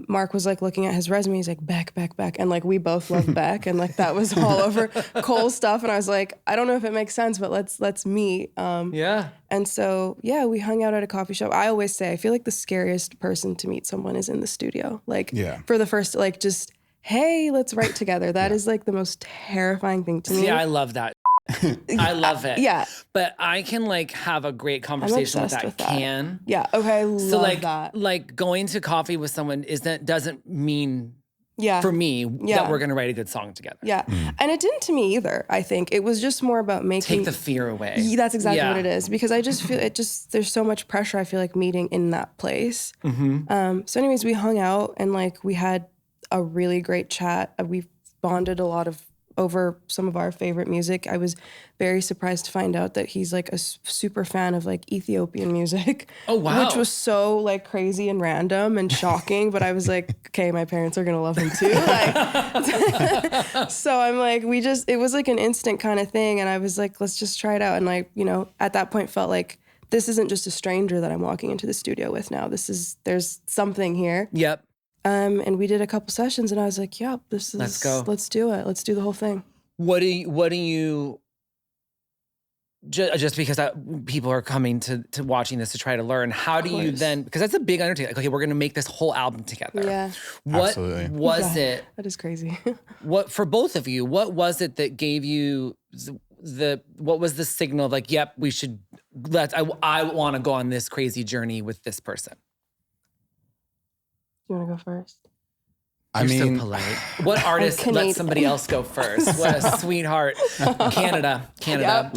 S2: Mark was like looking at his resume. He's like, Beck. And like, we both love Beck. And like, that was all over Cole's stuff. And I was like, I don't know if it makes sense, but let's meet. And so, we hung out at a coffee shop. I always say, I feel like the scariest person to meet someone is in the studio. Like for the first, like just, hey, let's write together. That is like the most terrifying thing to me.
S1: See, I love that. I love it.
S2: Yeah.
S1: But I can like have a great conversation with that.
S2: Yeah. Okay. I love
S1: So like,
S2: that.
S1: like going to coffee with someone doesn't mean
S2: Yeah.
S1: for me that we're gonna write a good song together.
S2: Yeah. And it didn't to me either, I think. It was just more about making
S1: Take the fear away.
S2: Yeah, that's exactly what it is. Because I just feel there's so much pressure, I feel like, meeting in that place. So anyways, we hung out and like we had a really great chat. We bonded a lot over some of our favorite music. I was very surprised to find out that he's like a super fan of like Ethiopian music.
S1: Oh, wow.
S2: Which was so like crazy and random and shocking, but I was like, okay, my parents are gonna love him too. Like, so I'm like, it was like an instant kind of thing, and I was like, let's just try it out. And like, you know, at that point felt like this isn't just a stranger that I'm walking into the studio with now. There's something here.
S1: Yep.
S2: And we did a couple sessions, and I was like, "Yep,
S1: Let's go.
S2: Let's do it. Let's do the whole thing."
S1: What do you just because people are coming to watching this to try to learn, how do you then, because that's a big undertaking. Like, okay, we're going to make this whole album together.
S2: Yeah.
S1: What
S3: Absolutely.
S1: was it?
S2: That is crazy.
S1: What, for both of you, what was it that gave you what was the signal of like, yep, we should, I want to go on this crazy journey with this person?
S2: You want to go first?
S1: You're so polite. What artist let somebody else go first? What a sweetheart. Canada.
S2: Yep.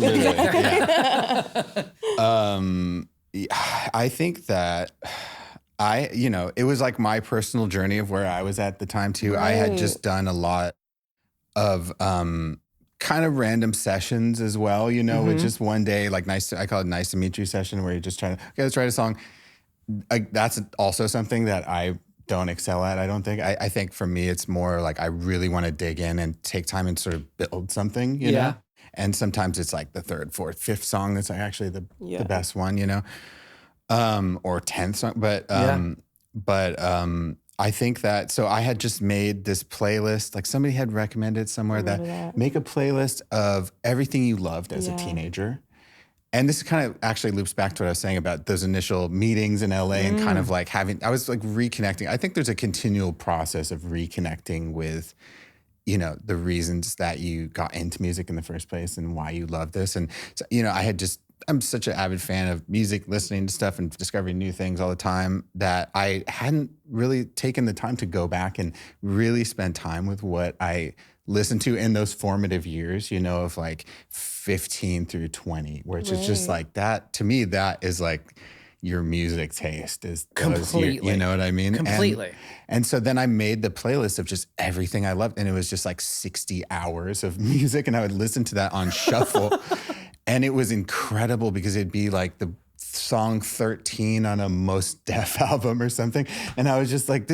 S3: I think that it was like my personal journey of where I was at the time too.
S2: Right.
S3: I had just done a lot of kind of random sessions as well, with just one day, like I call it nice to meet you session, where you're just trying to, okay, let's write a song. That's also something that I don't excel at, I don't think. I think for me, it's more like I really want to dig in and take time and sort of build something, you know? And sometimes it's like the third, fourth, fifth song that's like actually the best one, or 10th song. But I think that, so I had just made this playlist, like somebody had recommended somewhere that make a playlist of everything you loved as a teenager. And this kind of actually loops back to what I was saying about those initial meetings in LA and kind of like I was like reconnecting. I think there's a continual process of reconnecting with, the reasons that you got into music in the first place and why you love this. And, so, I'm such an avid fan of music, listening to stuff and discovering new things all the time, that I hadn't really taken the time to go back and really spend time with what I listened to in those formative years, of like 15 through 20, which is just like that. To me, that is like your music taste is
S1: completely,
S3: you know what I mean?
S1: Completely.
S3: And so then I made the playlist of just everything I loved. And it was just like 60 hours of music. And I would listen to that on shuffle. And it was incredible because it'd be like the song 13 on a Most Def album or something. And I was just like,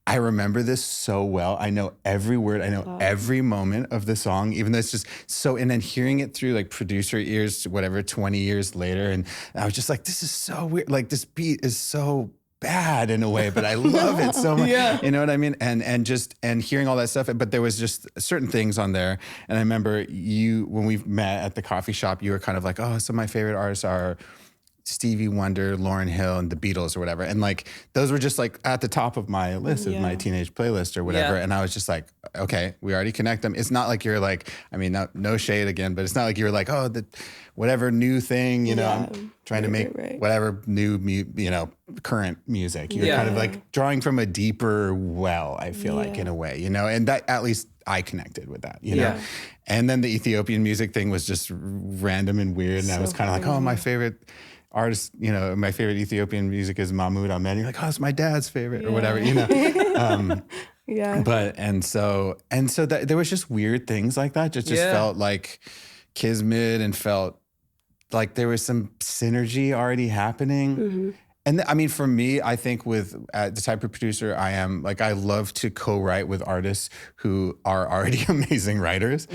S3: I remember this so well. I know every word. I know every moment of the song, even though it's just so, and then hearing it through like producer ears, whatever, 20 years later. And I was just like, this is so weird. Like this beat is so bad in a way, but I love it so much. You know what I mean? And hearing all that stuff. But there was just certain things on there. And I remember when we met at the coffee shop, you were kind of like, oh, some of my favorite artists are Stevie Wonder, Lauryn Hill, and the Beatles or whatever. And like, those were just like at the top of my list of my teenage playlist or whatever. And I was just like, okay, we already connect them. It's not like you're like, I mean, no shade again, but it's not like you're like, oh, whatever new thing, I'm trying to make whatever new, current music. You're kind of like drawing from a deeper well, I feel like, in a way, and that, at least I connected with that, you know? And then the Ethiopian music thing was just random and weird. And I was kind of like, oh, my favorite artist, my favorite Ethiopian music is Mahmoud Ahmed. And you're like, oh, it's my dad's favorite or whatever, But, and so that there was just weird things like that. Just felt like kismet and felt like there was some synergy already happening. And I mean, for me, I think with the type of producer I am, like I love to co-write with artists who are already amazing writers.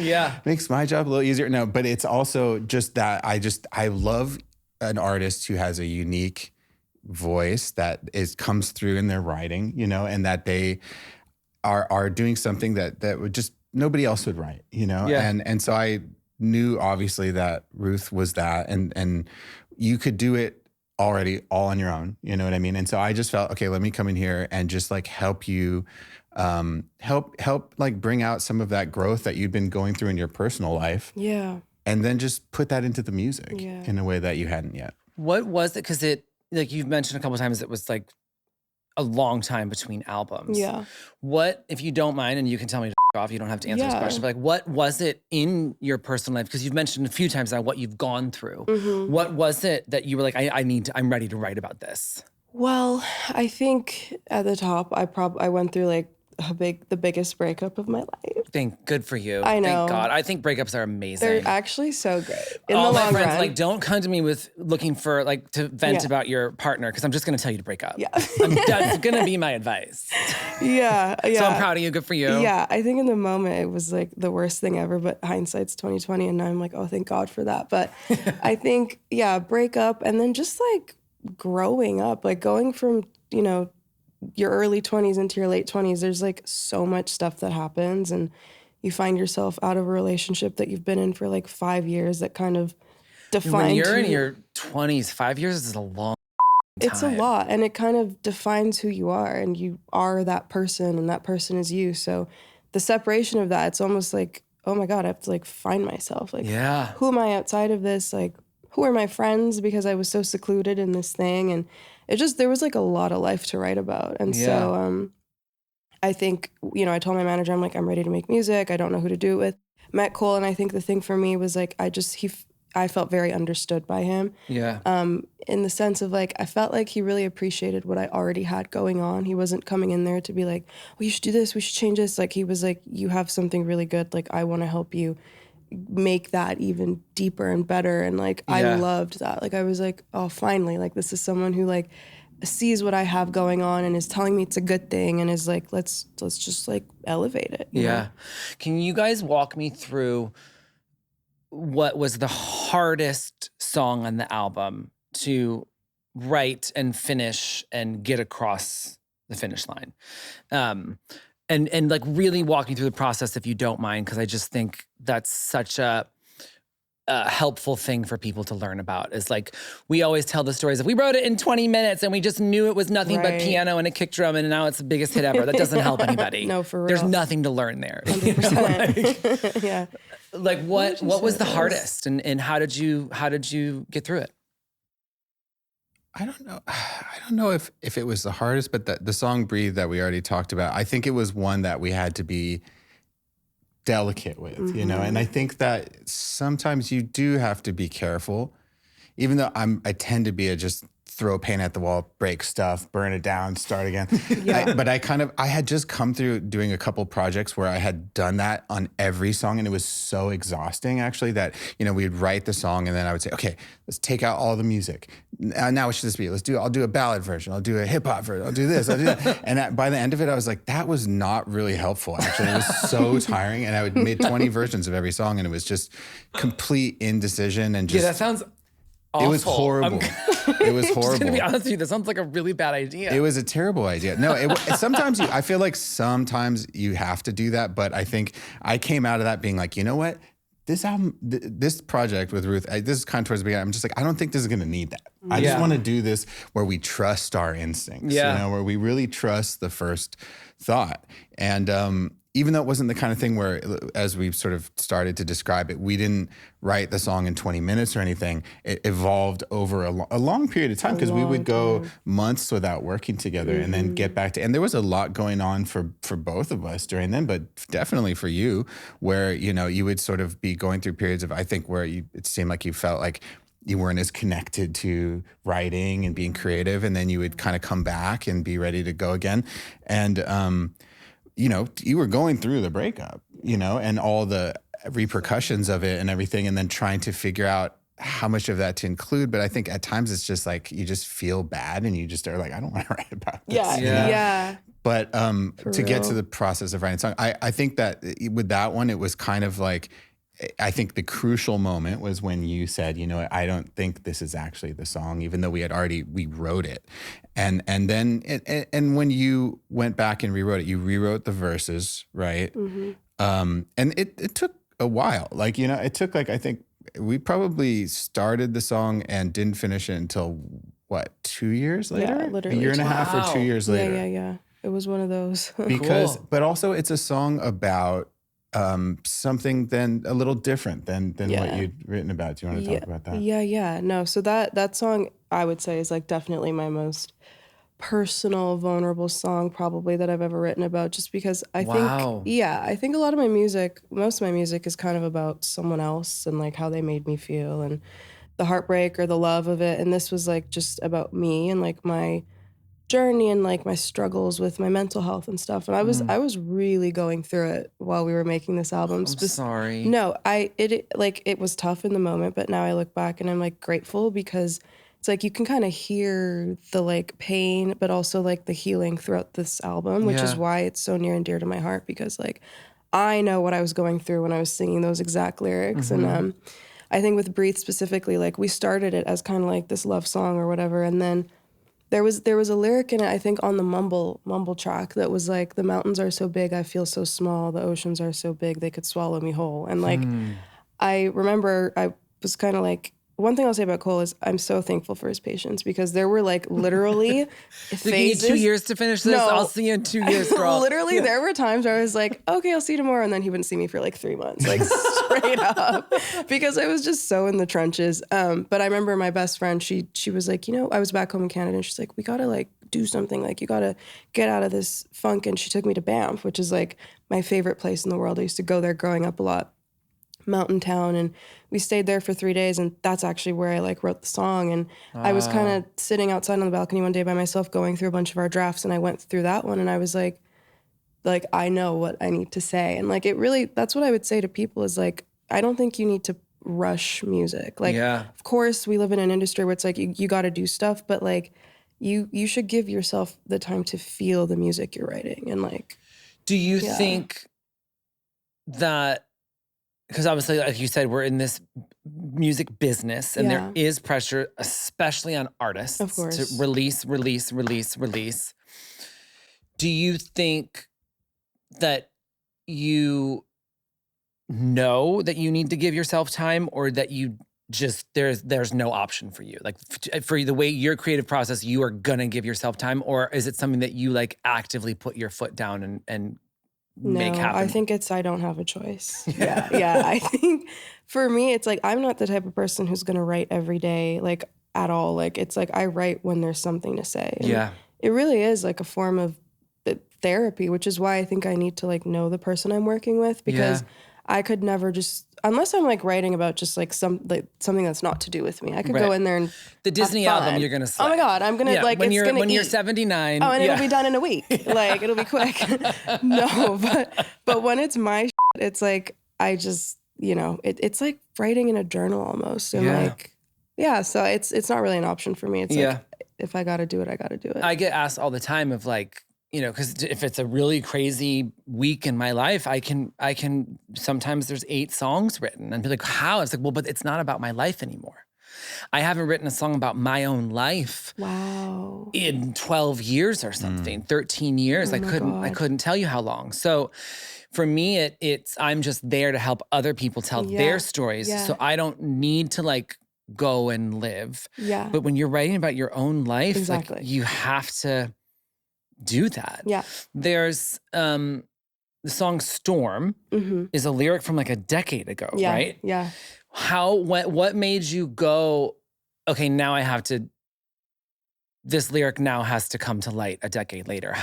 S3: Makes my job a little easier. No, but it's also just that I love an artist who has a unique voice that comes through in their writing, and that they are doing something that would just nobody else would write, And so I knew obviously that Ruth was that, and you could do it already all on your own, you know what I mean? And so I just felt, okay, let me come in here and just like help you, help like bring out some of that growth that you'd been going through in your personal life. And then just put that into the music in a way that you hadn't yet.
S1: What was it? Because it, like you've mentioned a couple of times, it was like a long time between albums. What, if you don't mind, and you can tell me to off, you don't have to answer this question, but like, what was it in your personal life? Because you've mentioned a few times now what you've gone through. What was it that you were like, I'm ready to write about this?
S2: Well, I think at the top, I went through like the biggest breakup of my life.
S1: Good for you.
S2: I know.
S1: Thank God. I think breakups are amazing.
S2: They're actually so great in
S1: All
S2: the
S1: my
S2: long
S1: friends
S2: run.
S1: like, don't come to me with looking for like to vent
S2: Yeah.
S1: about your partner because I'm just going to tell you to break up.
S2: Yeah.
S1: That's going to be my advice.
S2: Yeah.
S1: So I'm proud of you. Good for you.
S2: Yeah, I think in the moment it was like the worst thing ever, but hindsight's 2020, and now I'm like, oh, thank God for that. But I think, yeah, break up and then just like growing up, like going from, your early 20s into your late 20s, there's like so much stuff that happens, and you find yourself out of a relationship that you've been in for like 5 years that kind of defined
S1: When you're in
S2: who-
S1: your 20s, 5 years is a long time.
S2: It's a lot, and it kind of defines who you are, and you are that person, and that person is you. So the separation of that, it's almost like, oh my God, I have to like find myself. Like,
S1: Yeah.
S2: who am I outside of this? Like, who are my friends? Because I was so secluded in this thing, and there was like a lot of life to write about. And so I think, I told my manager, I'm like, I'm ready to make music. I don't know who to do it with. Met Cole, and I think the thing for me was like, I felt very understood by him.
S1: Yeah.
S2: In the sense of like, I felt like he really appreciated what I already had going on. He wasn't coming in there to be like, well, you should do this, we should change this. Like, he was like, you have something really good. Like, I want to help you make that even deeper and better. And like, I loved that. Like, I was like, oh, finally, like, this is someone who like sees what I have going on and is telling me it's a good thing and is like, let's just like elevate it. You know?
S1: Can you guys walk me through what was the hardest song on the album to write and finish and get across the finish line? And like really walk me through the process if you don't mind, because I just think that's such a helpful thing for people to learn about. Is like, we always tell the stories of we wrote it in 20 minutes and we just knew it was nothing but piano and a kick drum and now it's the biggest hit ever. That doesn't help anybody.
S2: No, for real.
S1: There's nothing to learn there.
S2: 100%. Yeah.
S1: Like what was the hardest and how did you get through it?
S3: I don't know. I don't know if it was the hardest, but the song "Breathe" that we already talked about, I think it was one that we had to be delicate with, And I think that sometimes you do have to be careful, even though I tend to be a just throw paint at the wall, break stuff, burn it down, start again. But I had just come through doing a couple projects where I had done that on every song, and it was so exhausting actually that, we'd write the song and then I would say, okay, let's take out all the music. Now what should this be? I'll do a ballad version. I'll do a hip hop version. I'll do this. I'll do that. And by the end of it, I was like, that was not really helpful. Actually, it was so tiring. And I would make 20 versions of every song, and it was just complete indecision and just.
S1: Yeah, that sounds awful.
S3: It was horrible. It was horrible.
S1: I'm just gonna be honest with you. That sounds like a really bad idea.
S3: It was a terrible idea. No, I feel like sometimes you have to do that. But I think I came out of that being like, you know what? This album, this project with Ruth, this is kind of towards the beginning. I'm just like, I don't think this is going to need that. I just want to do this where we trust our instincts, where we really trust the first thought. And even though it wasn't the kind of thing where, as we've sort of started to describe it, we didn't write the song in 20 minutes or anything. It evolved over a long period of time because we would go months without working together and then get back to, and there was a lot going on for both of us during then, but definitely for you, where, you would sort of be going through periods of, I think, where it seemed like you felt like you weren't as connected to writing and being creative, and then you would kind of come back and be ready to go again. And, you were going through the breakup, and all the repercussions of it and everything, and then trying to figure out how much of that to include. But I think at times it's just like, you just feel bad and you just are like, I don't want to write about this.
S2: Yeah.
S3: But to get to the process of writing a song, I think that with that one, it was kind of like, I think the crucial moment was when you said, I don't think this is actually the song, even though we wrote it. And then when you went back and rewrote it, you rewrote the verses, right? And it took a while. Like, it took I think we probably started the song and didn't finish it until what, 2 years later?
S2: Yeah, literally.
S3: A year and a half or 2 years later.
S2: Yeah. It was one of those.
S3: Because, but also it's a song about something then a little different than what you'd written about. Do you want to talk about that?
S2: Yeah. No, so that song, I would say, is like definitely my most personal, vulnerable song probably that I've ever written about, just because I think a lot of most of my music is kind of about someone else and like how they made me feel and the heartbreak or the love of it. And this was like just about me and like my journey and like my struggles with my mental health and stuff. And I was really going through it while we were making this album.
S1: I'm sorry.
S2: No, it was tough in the moment, but now I look back and I'm like grateful because it's like you can kind of hear the like pain, but also like the healing throughout this album, which is why it's so near and dear to my heart, because like I know what I was going through when I was singing those exact lyrics. And I think with Breathe specifically, like we started it as kind of like this love song or whatever, and then there was a lyric in it, I think on the mumble track, that was like, the mountains are so big, I feel so small, the oceans are so big, they could swallow me whole. And like, I remember I was kind of like, one thing I'll say about Cole is I'm so thankful for his patience, because there were like literally phases.
S1: You need 2 years to finish this?
S2: No.
S1: I'll see you in 2 years, girl.
S2: Literally, there were times where I was like, okay, I'll see you tomorrow. And then he wouldn't see me for like 3 months, like straight up, because I was just so in the trenches. But I remember my best friend, she was like, you know, I was back home in Canada and she's like, we got to like do something. Like you got to get out of this funk. And she took me to Banff, which is like my favorite place in the world. I used to go there growing up a lot. Mountain town, and we stayed there for 3 days, and that's actually where I like wrote the song. And I was kind of sitting outside on the balcony one day by myself going through a bunch of our drafts, and I went through that one and I was like I know what I need to say. And like it really, that's what I would say to people is like, I don't think you need to rush music. Like of course we live in an industry where it's like you got to do stuff, but like you should give yourself the time to feel the music you're writing. And like,
S1: do you think that, because obviously, like you said, we're in this music business and there is pressure, especially on artists,
S2: of course,
S1: to release. Do you think that you know that you need to give yourself time, or that you just, there's no option for you? Like for the way your creative process, you are gonna give yourself time, or is it something that you like actively put your foot down and make happen?
S2: I think I don't have a choice. Yeah. I think for me, it's like, I'm not the type of person who's going to write every day, like at all. Like, it's like, I write when there's something to say. And it really is like a form of therapy, which is why I think I need to like know the person I'm working with, because I could never just, unless I'm like writing about just like something that's not to do with me. I could go in there and
S1: the Disney album you're gonna slay.
S2: Oh my God, I'm gonna like
S1: when
S2: it's
S1: you're 79.
S2: Oh, and it'll be done in a week. Like it'll be quick. No, but when it's my shit, it's like I just, you know, it's like writing in a journal almost. And like so it's not really an option for me. It's like if I gotta do it, I gotta do it.
S1: I get asked all the time of like, you know, because if it's a really crazy week in my life, I can sometimes there's 8 songs written and be like, how? It's like, well, but it's not about my life anymore. I haven't written a song about my own life in 12 years or something, 13 years. I couldn't tell you how long. So for me, it's I'm just there to help other people tell their stories. So I don't need to like go and live. But when you're writing about your own life, like you have to do that. There's the song Storm is a lyric from like a decade ago, right? What made you go, okay, now I have to, this lyric now has to come to light a decade later?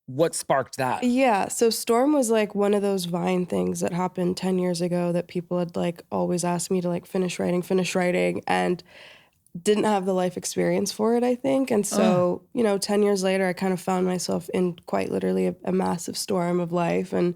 S1: What sparked that?
S2: Yeah, so Storm was like one of those Vine things that happened 10 years ago that people had like always asked me to like finish writing, and didn't have the life experience for it, I think. And so, you know, 10 years later, I kind of found myself in quite literally a massive storm of life. And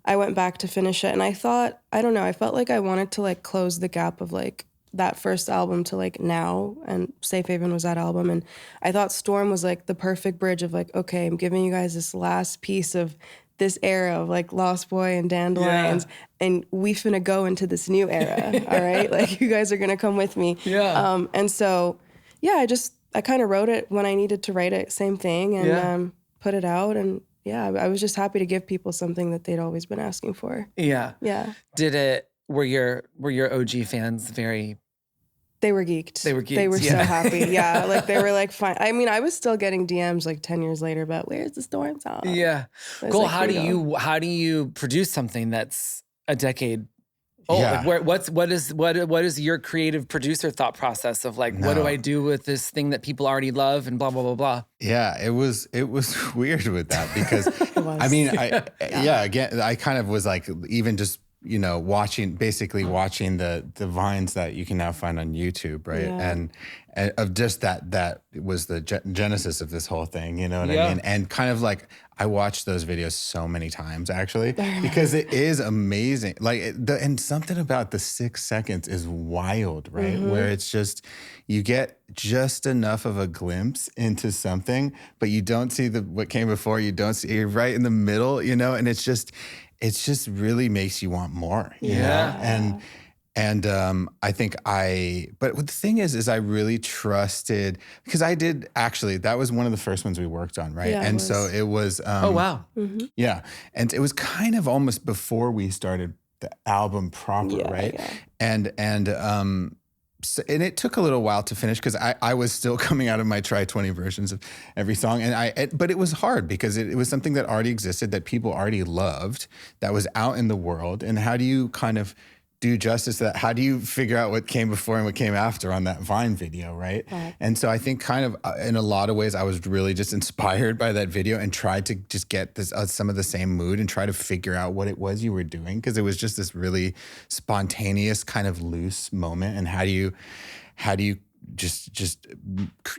S2: I went back to finish it. And I thought, I don't know, I felt like I wanted to like close the gap of like that first album to like now. And Safe Haven was that album. And I thought Storm was like the perfect bridge of like, okay, I'm giving you guys this last piece of this era of like Lost Boy and Dandelions, and we finna go into this new era. All right, like you guys are gonna come with me. And so I kind of wrote it when I needed to write it, same thing, and put it out. And I was just happy to give people something that they'd always been asking for. Were your OG fans very? They were geeked.
S1: They were geeked.
S2: They were so happy. Like they were like, fine. I mean, I was still getting DMs like 10 years later about where's the Storm song?
S1: Cole, like, how do you produce something that's a decade old? Like what is your creative producer thought process of like, what do I do with this thing that people already love and blah, blah, blah, blah?
S3: Yeah, it was weird with that because I mean, again, I kind of was like, even just basically watching the vines that you can now find on YouTube, right?
S2: Yeah.
S3: And of just that was the genesis of this whole thing, you know what
S1: Yeah.
S3: I mean? And kind of like I watched those videos so many times actually because it is amazing. Like and something about the 6 seconds is wild, right? Where it's just you get just enough of a glimpse into something, but you don't see what came before. You don't see you're right in the middle, and it's just really makes you want more, you know? And I think but the thing is I really trusted, because I did actually, that was one of the first ones we worked on, right?
S2: Yeah,
S3: and so it was,
S1: Oh, wow.
S3: yeah. And it was kind of almost before we started the album proper, right?
S2: Yeah.
S3: And it took a little while to finish because I was still coming out of my try 20 versions of every song. But it was hard because it was something that already existed, that people already loved, that was out in the world. And how do you kind of do justice to that? How do you figure out what came before and what came after on that Vine video, right? And so I think kind of in a lot of ways, I was really just inspired by that video and tried to just get this some of the same mood and try to figure out what it was you were doing, because it was just this really spontaneous kind of loose moment. And how do you just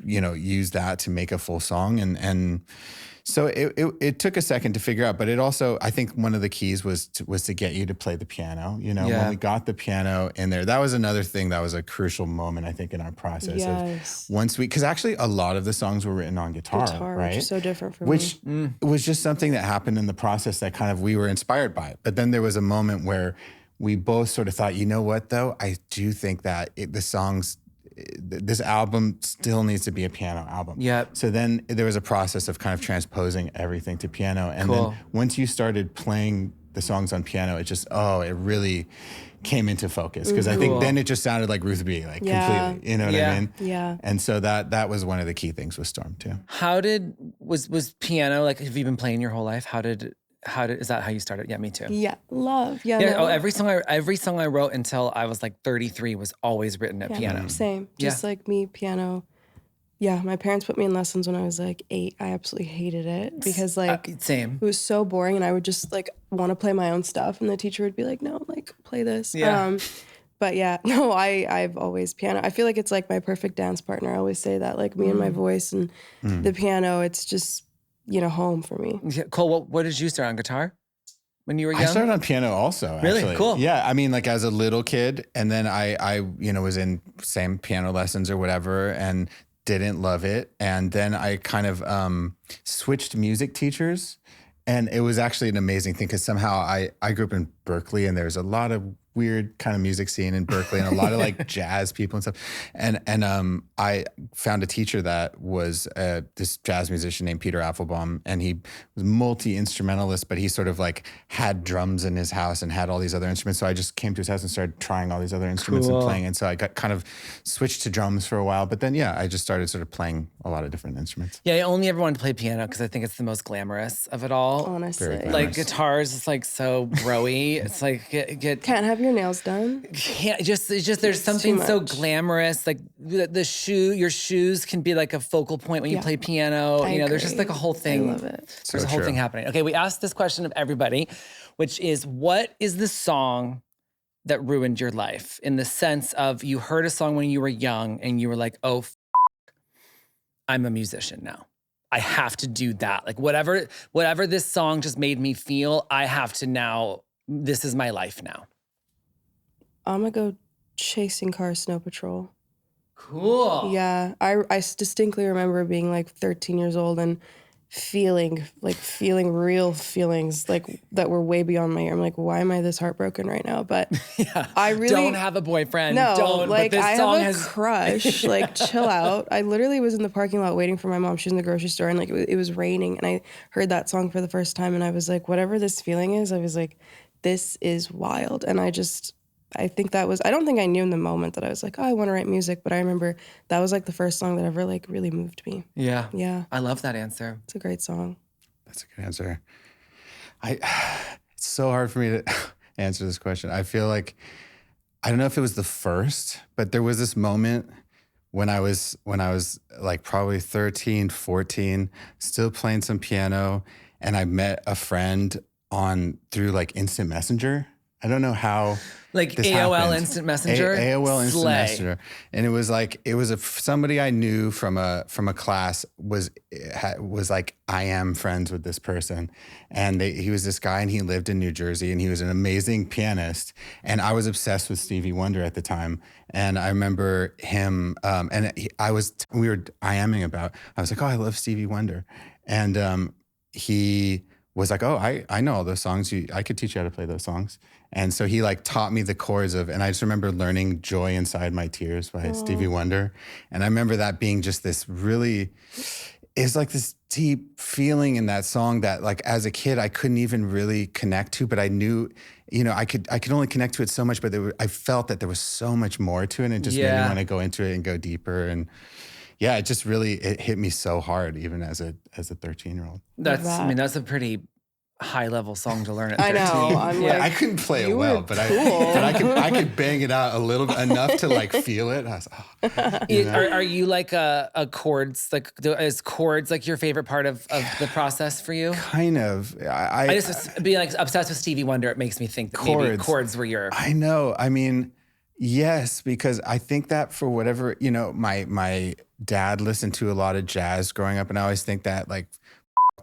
S3: use that to make a full song? And so it took a second to figure out, but it also, I think one of the keys was to get you to play the piano. When we got the piano in there, that was another thing that was a crucial moment, I think, in our process.
S2: Yes.
S3: Because actually a lot of the songs were written on guitar, right?
S2: Which is so different from
S3: Which was just something that happened in the process that kind of we were inspired by it. But then there was a moment where we both sort of thought, you know what, though? I do think that this album still needs to be a piano album.
S1: Yep.
S3: So then there was a process of kind of transposing everything to piano. And then once you started playing the songs on piano, it really came into focus. Because I think then it just sounded like Ruth B, completely. You know what I mean?
S2: Yeah.
S3: And so that was one of the key things with Storm too.
S1: Was piano, like, have you been playing your whole life? Is that how you started? Yeah, me too.
S2: Yeah, love. Yeah.
S1: Yeah.
S2: No.
S1: Oh, every song I wrote until I was like 33 was always written at piano.
S2: Same. Just like me, piano. Yeah, my parents put me in lessons when I was like 8. I absolutely hated it because
S1: same.
S2: it was so boring, and I would just like want to play my own stuff, and the teacher would be like, "No, like play this."
S1: Yeah.
S2: But yeah, no, I've always piano. I feel like it's like my perfect dance partner. I always say that, like me and my voice and the piano. It's just home for me.
S1: Yeah. Cole, what did you start on, guitar when you were young?
S3: I started on piano also,
S1: Really?
S3: actually.
S1: Cool.
S3: Yeah, I mean, like as a little kid, and then I was in same piano lessons or whatever, and didn't love it. And then I kind of switched music teachers, and it was actually an amazing thing because somehow I grew up in Berkeley, and there's a lot of weird kind of music scene in Berkeley and a lot of like jazz people and stuff. And I found a teacher that was this jazz musician named Peter Apfelbaum, and he was multi-instrumentalist, but he sort of like had drums in his house and had all these other instruments. So I just came to his house and started trying all these other instruments and playing. And so I got kind of switched to drums for a while, but then I just started sort of playing a lot of different instruments.
S1: Yeah, I only ever wanted to play piano because I think it's the most glamorous of it all.
S2: Honestly,
S1: Like guitars, it's like so broy. It's like
S2: can't have your nails done.
S1: Can't just there's something so glamorous. Like your shoes can be like a focal point when you play piano. There's just like a whole thing.
S2: I love it.
S1: There's a whole thing happening. Okay, we asked this question of everybody, which is, what is the song that ruined your life? In the sense of, you heard a song when you were young and you were like, oh, I'm a musician now. I have to do that. Like whatever this song just made me feel, I have to now, this is my life now.
S2: I'm gonna go Chasing Cars, Snow Patrol.
S1: Cool.
S2: Yeah, I distinctly remember being like 13 years old and feeling real feelings like that were way beyond my ear. I'm like, why am I this heartbroken right now? But I really
S1: don't have a boyfriend.
S2: No,
S1: don't.
S2: like
S1: but this
S2: I
S1: song
S2: have a crush. Like, chill out. I literally was in the parking lot waiting for my mom. She was in the grocery store, and like it was raining, and I heard that song for the first time, and I was like, whatever this feeling is, I was like, this is wild. And I think that was, I don't think I knew in the moment that I was like, oh, I want to write music, but I remember that was like the first song that ever like really moved me.
S1: Yeah.
S2: Yeah.
S1: I love that answer.
S2: It's a great song.
S3: That's a good answer. It's so hard for me to answer this question. I feel like, I don't know if it was the first, but there was this moment when I was like probably 13, 14, still playing some piano, and I met a friend through like Instant Messenger. I don't know how.
S1: Like
S3: this
S1: AOL
S3: happened.
S1: Instant Messenger?
S3: AOL Instant
S1: Slay.
S3: Messenger. And it was like, somebody I knew from a class was like, I am friends with this person. And he was this guy and he lived in New Jersey and he was an amazing pianist. And I was obsessed with Stevie Wonder at the time. And I remember him, we were IMing about, I was like, oh, I love Stevie Wonder. And he was like, oh, I know all those songs. I could teach you how to play those songs. And so he like taught me the chords and I just remember learning Joy Inside My Tears by Stevie Wonder. And I remember that being just this it's like this deep feeling in that song that like as a kid, I couldn't even really connect to, but I knew, I could only connect to it so much, but I felt that there was so much more to it. And it just made me want to go into it and go deeper. And yeah, it hit me so hard, even as a 13-year-old.
S1: That's a pretty high level song to learn at 13.
S2: I know.
S3: I couldn't play it well, but I could bang it out a little bit enough to like feel it. I was,
S1: Are you like a chords, like is chords like your favorite part of the process for you?
S3: Kind of.
S1: I just being like obsessed with Stevie Wonder, it makes me think that maybe chords were your.
S3: I know. I mean, yes, because I think that for whatever, my dad listened to a lot of jazz growing up, and I always think that like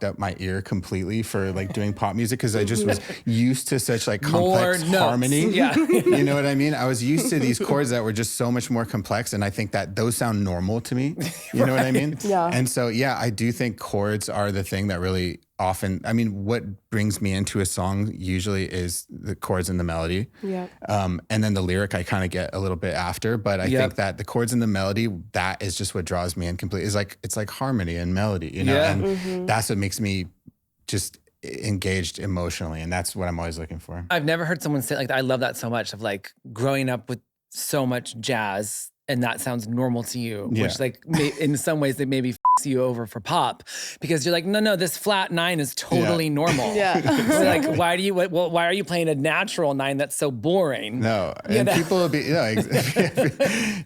S3: up my ear completely for like doing pop music because I just was used to such like complex harmony.
S1: Yeah.
S3: You know what I mean? I was used to these chords that were just so much more complex, and I think that those sound normal to me. You know what I mean?
S2: Yeah.
S3: And so I do think chords are the thing that really often, what brings me into a song usually is the chords and the melody.
S2: Yeah.
S3: And then the lyric I kind of get a little bit after, but I think that the chords and the melody, that is just what draws me in completely. It's like harmony and melody, and that's what makes me just engaged emotionally. And that's what I'm always looking for.
S1: I've never heard someone say like, I love that so much, of like growing up with so much jazz and that sounds normal to you, which like in some ways they maybe f***s you over for pop because you're like, no, this flat 9 is totally normal.
S2: Yeah.
S1: So like, why are you playing a natural 9 that's so boring?
S3: No, and people will be,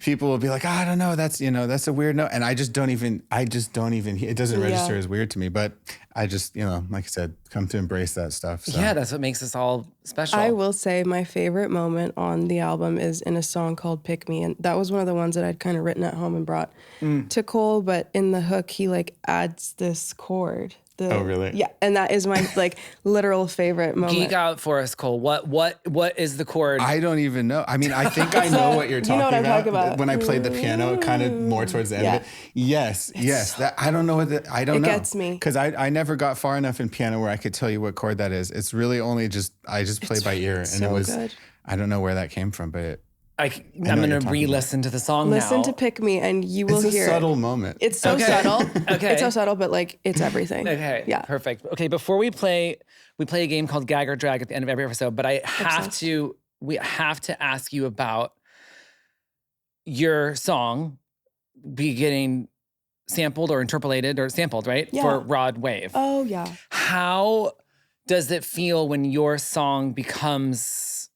S3: people will be like, I don't know, that's a weird note, and I just don't even, it doesn't register as weird to me, but I just, like I said, come to embrace that stuff. So.
S1: Yeah, that's what makes us all special.
S2: I will say my favorite moment on the album is in a song called Pick Me. And that was one of the ones that I'd kind of written at home and brought to Cole. But in the hook, he like adds this chord.
S3: Oh, really?
S2: Yeah. And that is my like literal favorite moment.
S1: Geek out for us, Cole. What is the chord?
S3: I don't even know. I mean, I think I know what you're talking
S2: what I'm
S3: about.
S2: talking about.
S3: When I played the piano, kind of more towards the end of it. Yes. That I don't know I don't know. It
S2: gets me.
S3: Because I never got far enough in piano where I could tell you what chord that is. It's really only I just play by ear. And
S2: so
S3: it was,
S2: good.
S3: I don't know where that came from, but
S1: I'm going to re-listen to the song now.
S2: Listen to Pick Me and you will hear it.
S3: It's a subtle moment.
S2: It's so subtle.
S1: Okay.
S2: It's so subtle, but like it's everything.
S1: Okay.
S2: Yeah.
S1: Perfect. Okay. Before we play a game called Gag or Drag at the end of every episode, but we have to ask you about your song getting sampled or interpolated or sampled, right?
S2: Yeah.
S1: For Rod Wave.
S2: Oh yeah.
S1: How does it feel when your song becomes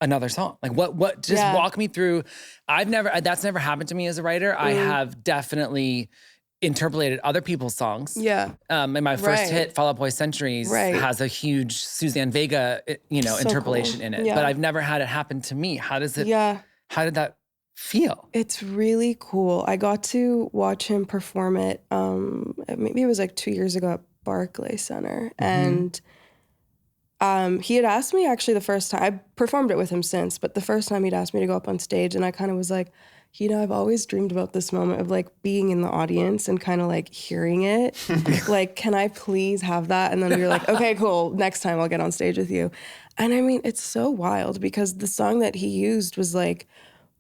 S1: another song? Like what just walk me through. That's never happened to me as a writer. I have definitely interpolated other people's songs.
S2: Yeah.
S1: And my first hit, Fall Out Boy Centuries, has a huge Suzanne Vega, interpolation in it.
S2: Yeah.
S1: But I've never had it happen to me. How did that feel?
S2: It's really cool. I got to watch him perform it. Maybe it was like 2 years ago at Barclay Center. And he had asked me actually the first time, I performed it with him since, but the first time he'd asked me to go up on stage and I kind of was like, I've always dreamed about this moment of like being in the audience and kind of like hearing it. Like, can I please have that? And then we were like, okay, cool. Next time I'll get on stage with you. And I mean, it's so wild because the song that he used was like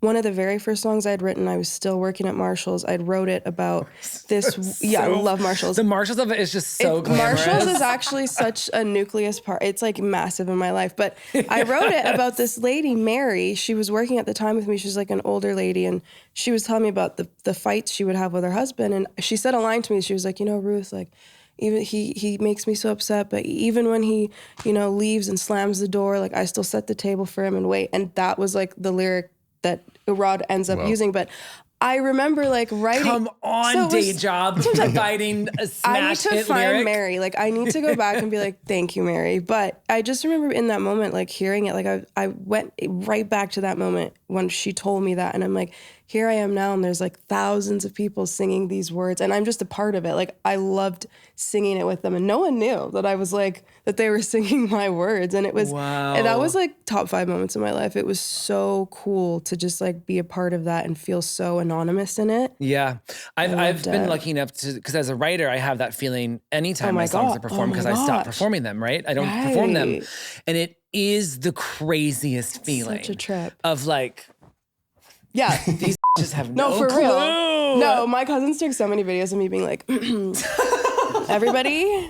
S2: one of the very first songs I'd written. I was still working at Marshall's. I'd wrote it about this. I love Marshall's.
S1: The Marshall's of it is just so glamorous.
S2: Marshall's is actually such a nucleus part. It's like massive in my life. But I wrote it about this lady, Mary. She was working at the time with me. She was like an older lady. And she was telling me about the fights she would have with her husband. And she said a line to me. She was like, Ruth, like, even he makes me so upset, but even when he, leaves and slams the door, like I still set the table for him and wait. And that was like the lyric that Rod ends up using. But I remember like writing.
S1: Come on, day job, providing a smash
S2: I need to
S1: hit
S2: find
S1: lyric.
S2: Mary. Like I need to go back and be like, thank you, Mary. But I just remember in that moment, like hearing it, like I went right back to that moment when she told me that. And I'm like, here I am now. And there's like thousands of people singing these words. And I'm just a part of it. Like I loved singing it with them. And no one knew that I was like, that they were singing my words. And it was, and that was like top 5 moments of my life. It was so cool to just like be a part of that and feel so anonymous in it.
S1: Yeah. I've been lucky enough to, because as a writer, I have that feeling anytime my songs are performed because I stop performing them, right? I don't perform them. And it is the craziest feeling.
S2: Such a trip.
S1: Of like,
S2: yeah.
S1: These just have no
S2: for
S1: clue.
S2: real. No, my cousins took so many videos of me being like, everybody.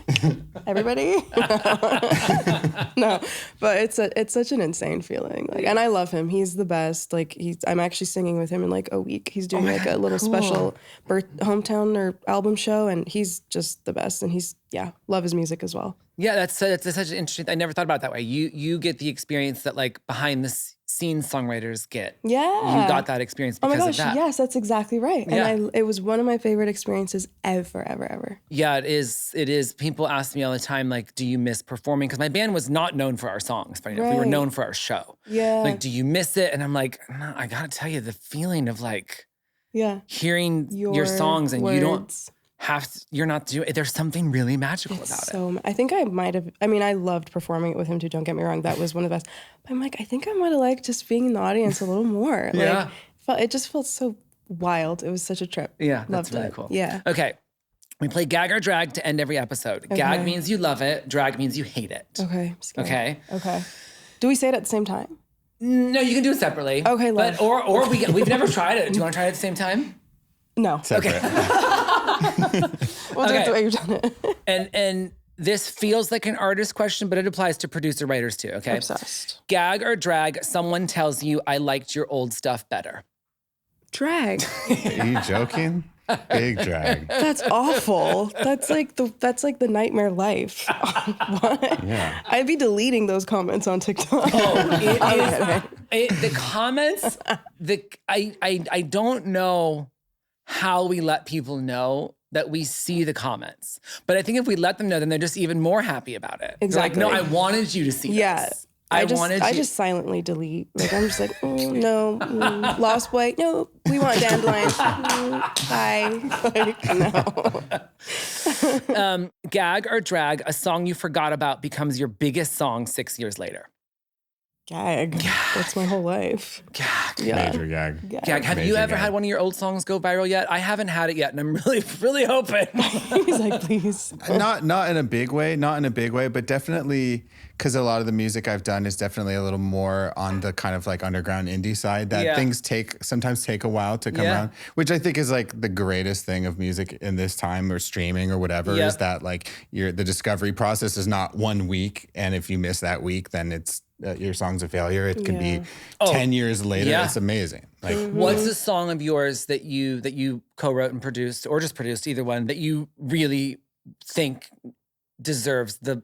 S2: No, but it's such an insane feeling. Like, and I love him. He's the best. Like I'm actually singing with him in like a week. He's doing a little special hometown or album show, and he's just the best. And love his music as well. Yeah,
S1: that's such an interesting. I never thought about it that way. You get the experience that like behind the scenes songwriters get.
S2: Yeah,
S1: you got that experience because of that.
S2: Yes, that's exactly right.
S1: Yeah.
S2: And it was one of my favorite experiences ever.
S1: Yeah, it is. People ask me all the time, like, do you miss performing? Because my band was not known for our songs. Funny enough, we were known for our show.
S2: Yeah.
S1: Like, do you miss it? And I'm like, no, I gotta tell you, the feeling of like, hearing your songs and
S2: words.
S1: you're not doing it. There's something really magical about it.
S2: I think I might have, I loved performing it with him too, don't get me wrong. That was one of the best. But I'm like, I think I might have liked just being in the audience a little more.
S1: Yeah.
S2: Like, it just felt so wild. It was such a trip.
S1: Yeah, that's
S2: Loved
S1: really
S2: it.
S1: cool.
S2: Yeah.
S1: Okay, we play gag or drag to end every episode.
S2: Okay.
S1: Gag means you love it. Drag means you hate it.
S2: Okay. I'm scared.
S1: Okay.
S2: Do we say it at the same time?
S1: No, you can do it separately.
S2: Okay, love.
S1: But, or we've never tried it. Do you want to try it at the same time?
S2: No.
S3: Separate.
S2: We'll do it the way you've done it.
S1: And this feels like an artist question, but it applies to producer writers too, okay?
S2: Obsessed.
S1: Gag or drag, someone tells you, I liked your old stuff better.
S2: Drag.
S3: Are you joking? Big drag.
S2: That's awful. That's like the nightmare life. What?
S3: Yeah.
S2: I'd be deleting those comments on TikTok.
S1: The comments, I don't know how we let people know that we see the comments. But I think if we let them know, then they're just even more happy about it.
S2: Exactly.
S1: They're like, no, I wanted you to see this.
S2: I just silently delete. Like I'm just like, no, Lost Boy, no, we want Dandelions. Bye. Like, no.
S1: Gag or drag, a song you forgot about becomes your biggest song 6 years later.
S2: Gag. That's my whole life.
S1: Gag.
S2: Yeah.
S3: Major gag.
S1: Gag. Have you ever had one of your old songs go viral yet? I haven't had it yet, and I'm really, really hoping.
S2: He's like, please.
S3: Not in a big way, but definitely because a lot of the music I've done is definitely a little more on the kind of like underground indie side that things sometimes take a while to come around, which I think is like the greatest thing of music in this time or streaming or whatever is that like the discovery process is not 1 week. And if you miss that week, then it's your song's a failure. It could be 10 years later.
S1: Yeah.
S3: It's amazing. Like,
S1: what's a song of yours that you co-wrote and produced, or just produced, either one, that you really think deserves the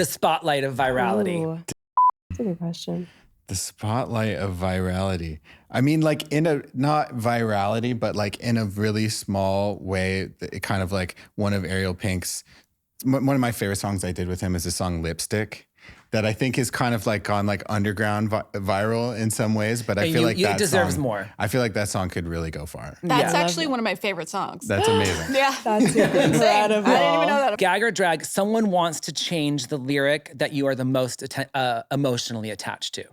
S1: spotlight of virality?
S2: Ooh. That's a good question.
S3: The spotlight of virality. I mean, like not virality, but like in a really small way, it kind of like one of Ariel Pink's, one of my favorite songs I did with him is the song Lipstick. That I think is kind of like gone like underground viral in some ways, but I feel like that
S1: deserves
S3: song,
S1: more.
S3: I feel like that song could really go far.
S4: That's actually one of my favorite songs.
S3: That's amazing.
S4: Yeah.
S2: That's incredible.
S4: I didn't even know that.
S1: Gag or drag, someone wants to change the lyric that you are the most emotionally attached to.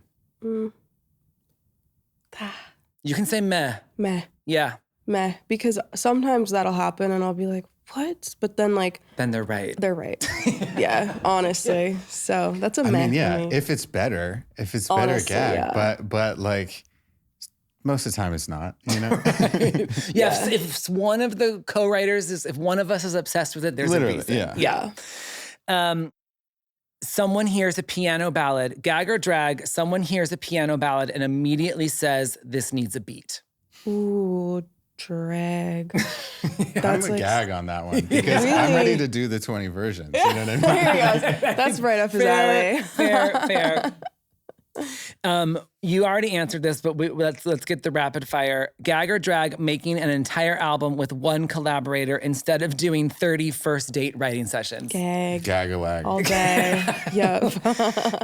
S1: You can say meh.
S2: Meh.
S1: Yeah.
S2: Meh. Because sometimes that'll happen and I'll be like, what? But then
S1: then they're right.
S2: They're right. Yeah, honestly. So that's a meh.
S3: I mean, yeah,
S2: for me.
S3: if it's better
S2: Honestly,
S3: gag.
S2: yeah.
S3: But like most of the time it's not, you know?
S1: Yeah. If one of the co-writers if one of us is obsessed with it, there's
S3: Literally,
S1: a reason.
S2: Yeah.
S1: Someone hears a piano ballad, gag or drag, someone hears a piano ballad and immediately says, this needs a beat.
S2: Ooh, drag.
S3: I'm a gag on that one because I'm ready to do the 20 versions. You know what I mean?
S2: Here he goes. That's right up his alley.
S1: Fair. You already answered this, but let's get the rapid fire. Gag or drag making an entire album with one collaborator instead of doing 30 first date writing sessions?
S2: Gag.
S3: Gag-a-lag.
S2: All day. Yep.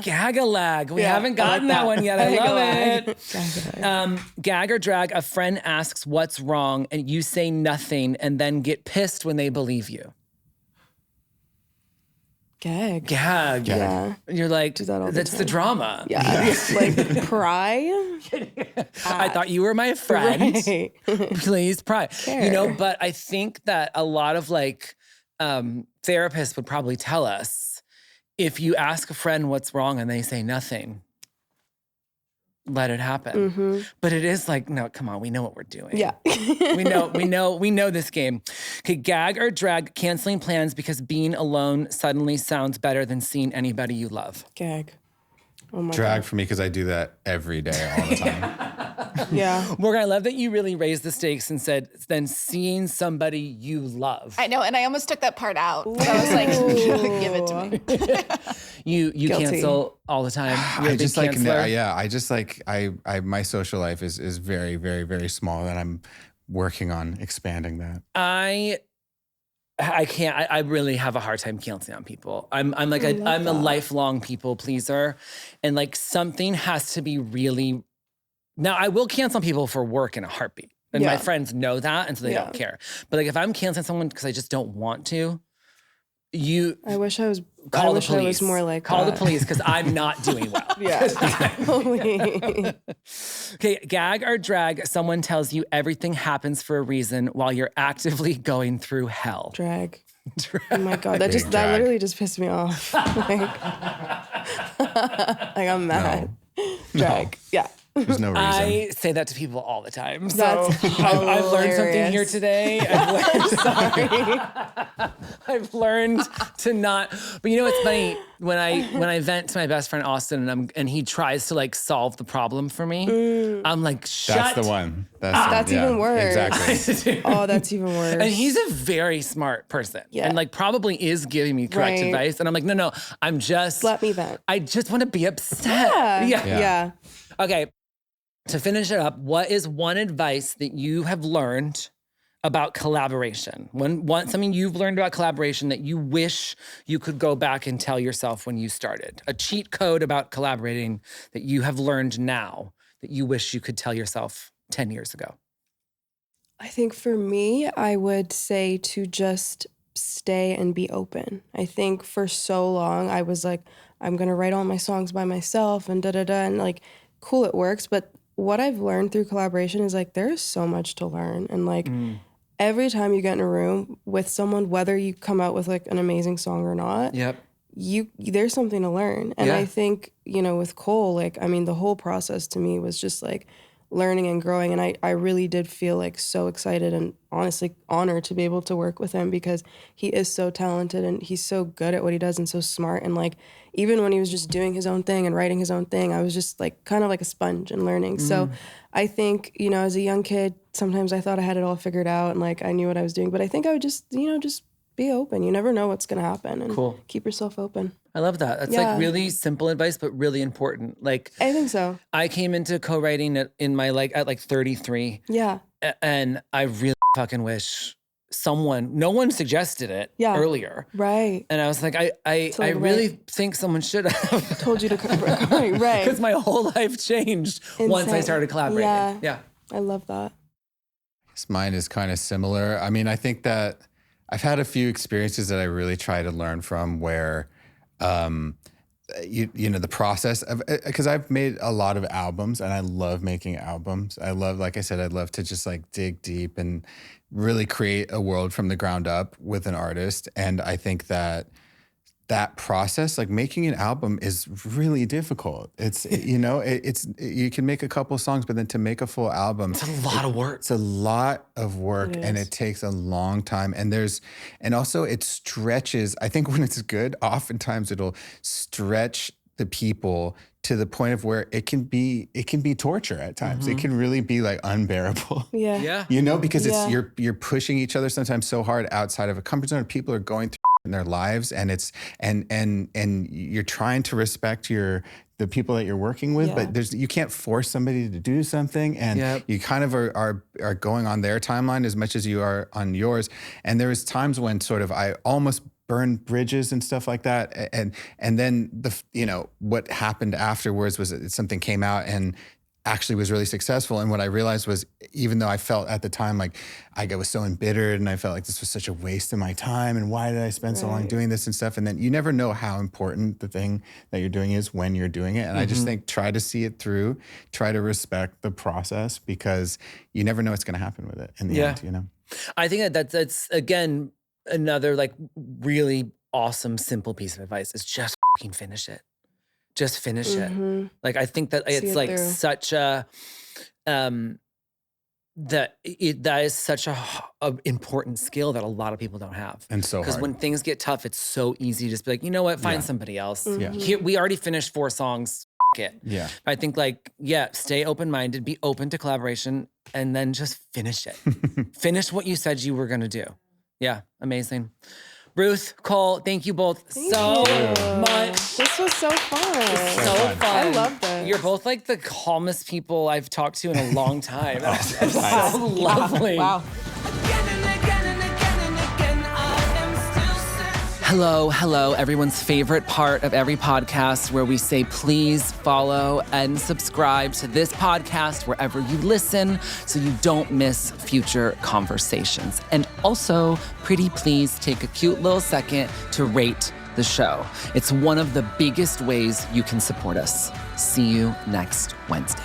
S1: Gag-a-lag. We
S2: Yeah,
S1: haven't gotten
S2: I like
S1: that one yet. I love
S2: Gag-a-lag.
S1: it.
S2: Gag-a-lag.
S1: Gag or drag, a friend asks what's wrong and you say nothing and then get pissed when they believe you.
S2: Gag.
S1: Gag.
S2: Yeah.
S1: You're like,
S2: Do that all the
S1: that's the
S2: time.
S1: drama.
S2: Yeah. Like, pry.
S1: I thought you were my friend.
S2: Right.
S1: Please pry.
S2: Care.
S1: You know, but I think that a lot of like therapists would probably tell us, if you ask a friend what's wrong and they say nothing, let it happen.
S2: Mm-hmm.
S1: But it is like, no, come on, we know what we're doing.
S2: Yeah.
S1: we know this game. Okay, gag or drag canceling plans because being alone suddenly sounds better than seeing anybody you love.
S2: Gag. Oh my
S3: Drag for me because I do that every day, all the time.
S2: God. Yeah.
S1: Morgan, I love that you really raised the stakes and said, then seeing somebody you love.
S4: I know, and I almost took that part out. So I was like, give it to me.
S1: You
S2: Guilty.
S1: cancel all the time. You're a
S3: I
S1: big
S3: just like,
S1: canceler.
S3: yeah, I just like, I my social life is very, very, very small, and I'm working on expanding that.
S1: I can't. I really have a hard time canceling on people. I'm like I'm a lifelong people pleaser, and like something has to be really. Now I will cancel on people for work in a heartbeat, and my friends know that, and so they don't care. But like if I'm canceling someone because I just don't want to,
S2: I wish I was.
S1: call
S2: I
S1: the
S2: wish
S1: police.
S2: I was more like
S1: call
S2: that.
S1: the police because I'm not doing well.
S2: Yeah.
S1: Okay, gag or drag, someone tells you everything happens for a reason while you're actively going through hell.
S2: Drag. Oh my God. That
S3: drag.
S2: literally just pissed me off. like I'm mad. Drag. Yeah.
S3: There's no reason.
S1: I say that to people all the time. So
S2: That's
S1: I've learned something here
S2: hilarious.
S1: today. I've learned to not. But you know what's funny? When I vent to my best friend Austin and he tries to like solve the problem for me, I'm like, shut.
S3: That's the one.
S2: That's even worse.
S3: Exactly.
S2: Oh, that's even worse.
S1: And he's a very smart person.
S2: Yeah.
S1: And like probably is giving me correct
S2: Right.
S1: advice. And I'm like, no, I'm just.
S2: Let me vent.
S1: I just want to be upset.
S2: Yeah. Yeah.
S1: Okay. To finish it up, what is one advice that you have learned about collaboration? Something you've learned about collaboration that you wish you could go back and tell yourself when you started? A cheat code about collaborating that you have learned now that you wish you could tell yourself 10 years ago?
S2: I think for me, I would say to just stay and be open. I think for so long, I was like, I'm going to write all my songs by myself and da-da-da. And like, cool, it works. But what I've learned through collaboration is like, there's so much to learn. And like, every time you get in a room with someone, whether you come out with like an amazing song or not,
S1: Yep.
S2: there's something to learn. And
S1: Yeah.
S2: I think, with Cole, like, I mean, the whole process to me was just like learning and growing. And I really did feel like so excited and honestly honored to be able to work with him because he is so talented and he's so good at what he does and so smart. And like, even when he was just doing his own thing and writing his own thing, I was just like kind of like a sponge and learning. So I think, as a young kid, sometimes I thought I had it all figured out and like I knew what I was doing. But I think I would just, just be open. You never know what's going to happen and keep yourself open.
S1: I love that. That's like really simple advice, but really important. Like
S2: I think so.
S1: I came into co-writing at 33.
S2: Yeah.
S1: And I really fucking wish no one suggested it earlier.
S2: Right.
S1: And I was like, I really think someone should have
S2: told you to right.
S1: because my whole life changed once I
S2: Insane.
S1: started collaborating. Yeah.
S2: I love that.
S3: Mine is kind of similar. I mean, I think that I've had a few experiences that I really try to learn from where, the process of, because I've made a lot of albums and I love making albums. I love, like I said, I'd love to just like dig deep and really create a world from the ground up with an artist. And I think that process, like making an album, is really difficult. It's, you can make a couple songs, but then to make a full album,
S1: It's a lot of work.
S3: It's a lot of work
S2: It
S3: and
S2: is.
S3: it takes a long time. And also it stretches. I think when it's good, oftentimes it'll stretch the people to the point of where it can be torture at times. It can really be like unbearable.
S2: Yeah.
S1: Yeah.
S3: Because it's you're pushing each other sometimes so hard outside of a comfort zone. People are going through in their lives and it's and you're trying to respect your the people that you're working with,
S2: Yeah.
S3: but you can't force somebody to do something, and you kind of are going on their timeline as much as you are on yours. And there was times when sort of I almost burned bridges and stuff like that, and then what happened afterwards was that something came out and actually was really successful. And what I realized was, even though I felt at the time like I was so embittered and I felt like this was such a waste of my time and why did I spend so long doing this and stuff, and then you never know how important the thing that you're doing is when you're doing it. And I just think try to see it through, try to respect the process, because you never know what's going to happen with it in the end,
S1: I think that's again another like really awesome simple piece of advice is just fucking finish it. Just finish it. Like, I think that it's like
S2: through.
S1: such a, that is such a important skill that a lot of people don't have.
S3: And so
S1: because
S3: hard.
S1: when things get tough, it's so easy to just be like, you know what, find somebody else.
S3: Yeah.
S1: Here, we already finished 4 songs. It.
S3: Yeah.
S1: I think like, stay open-minded, be open to collaboration, and then just finish it. Finish what you said you were going to do. Yeah, amazing. Ruth, Cole, thank you both so much.
S2: This was so fun.
S1: So fun.
S2: I love this.
S1: You're both like the calmest people I've talked to in a long time. It's so lovely.
S4: Wow.
S1: Hello, everyone's favorite part of every podcast where we say, please follow and subscribe to this podcast wherever you listen so you don't miss future conversations. And also, pretty please take a cute little second to rate the show. It's one of the biggest ways you can support us. See you next Wednesday.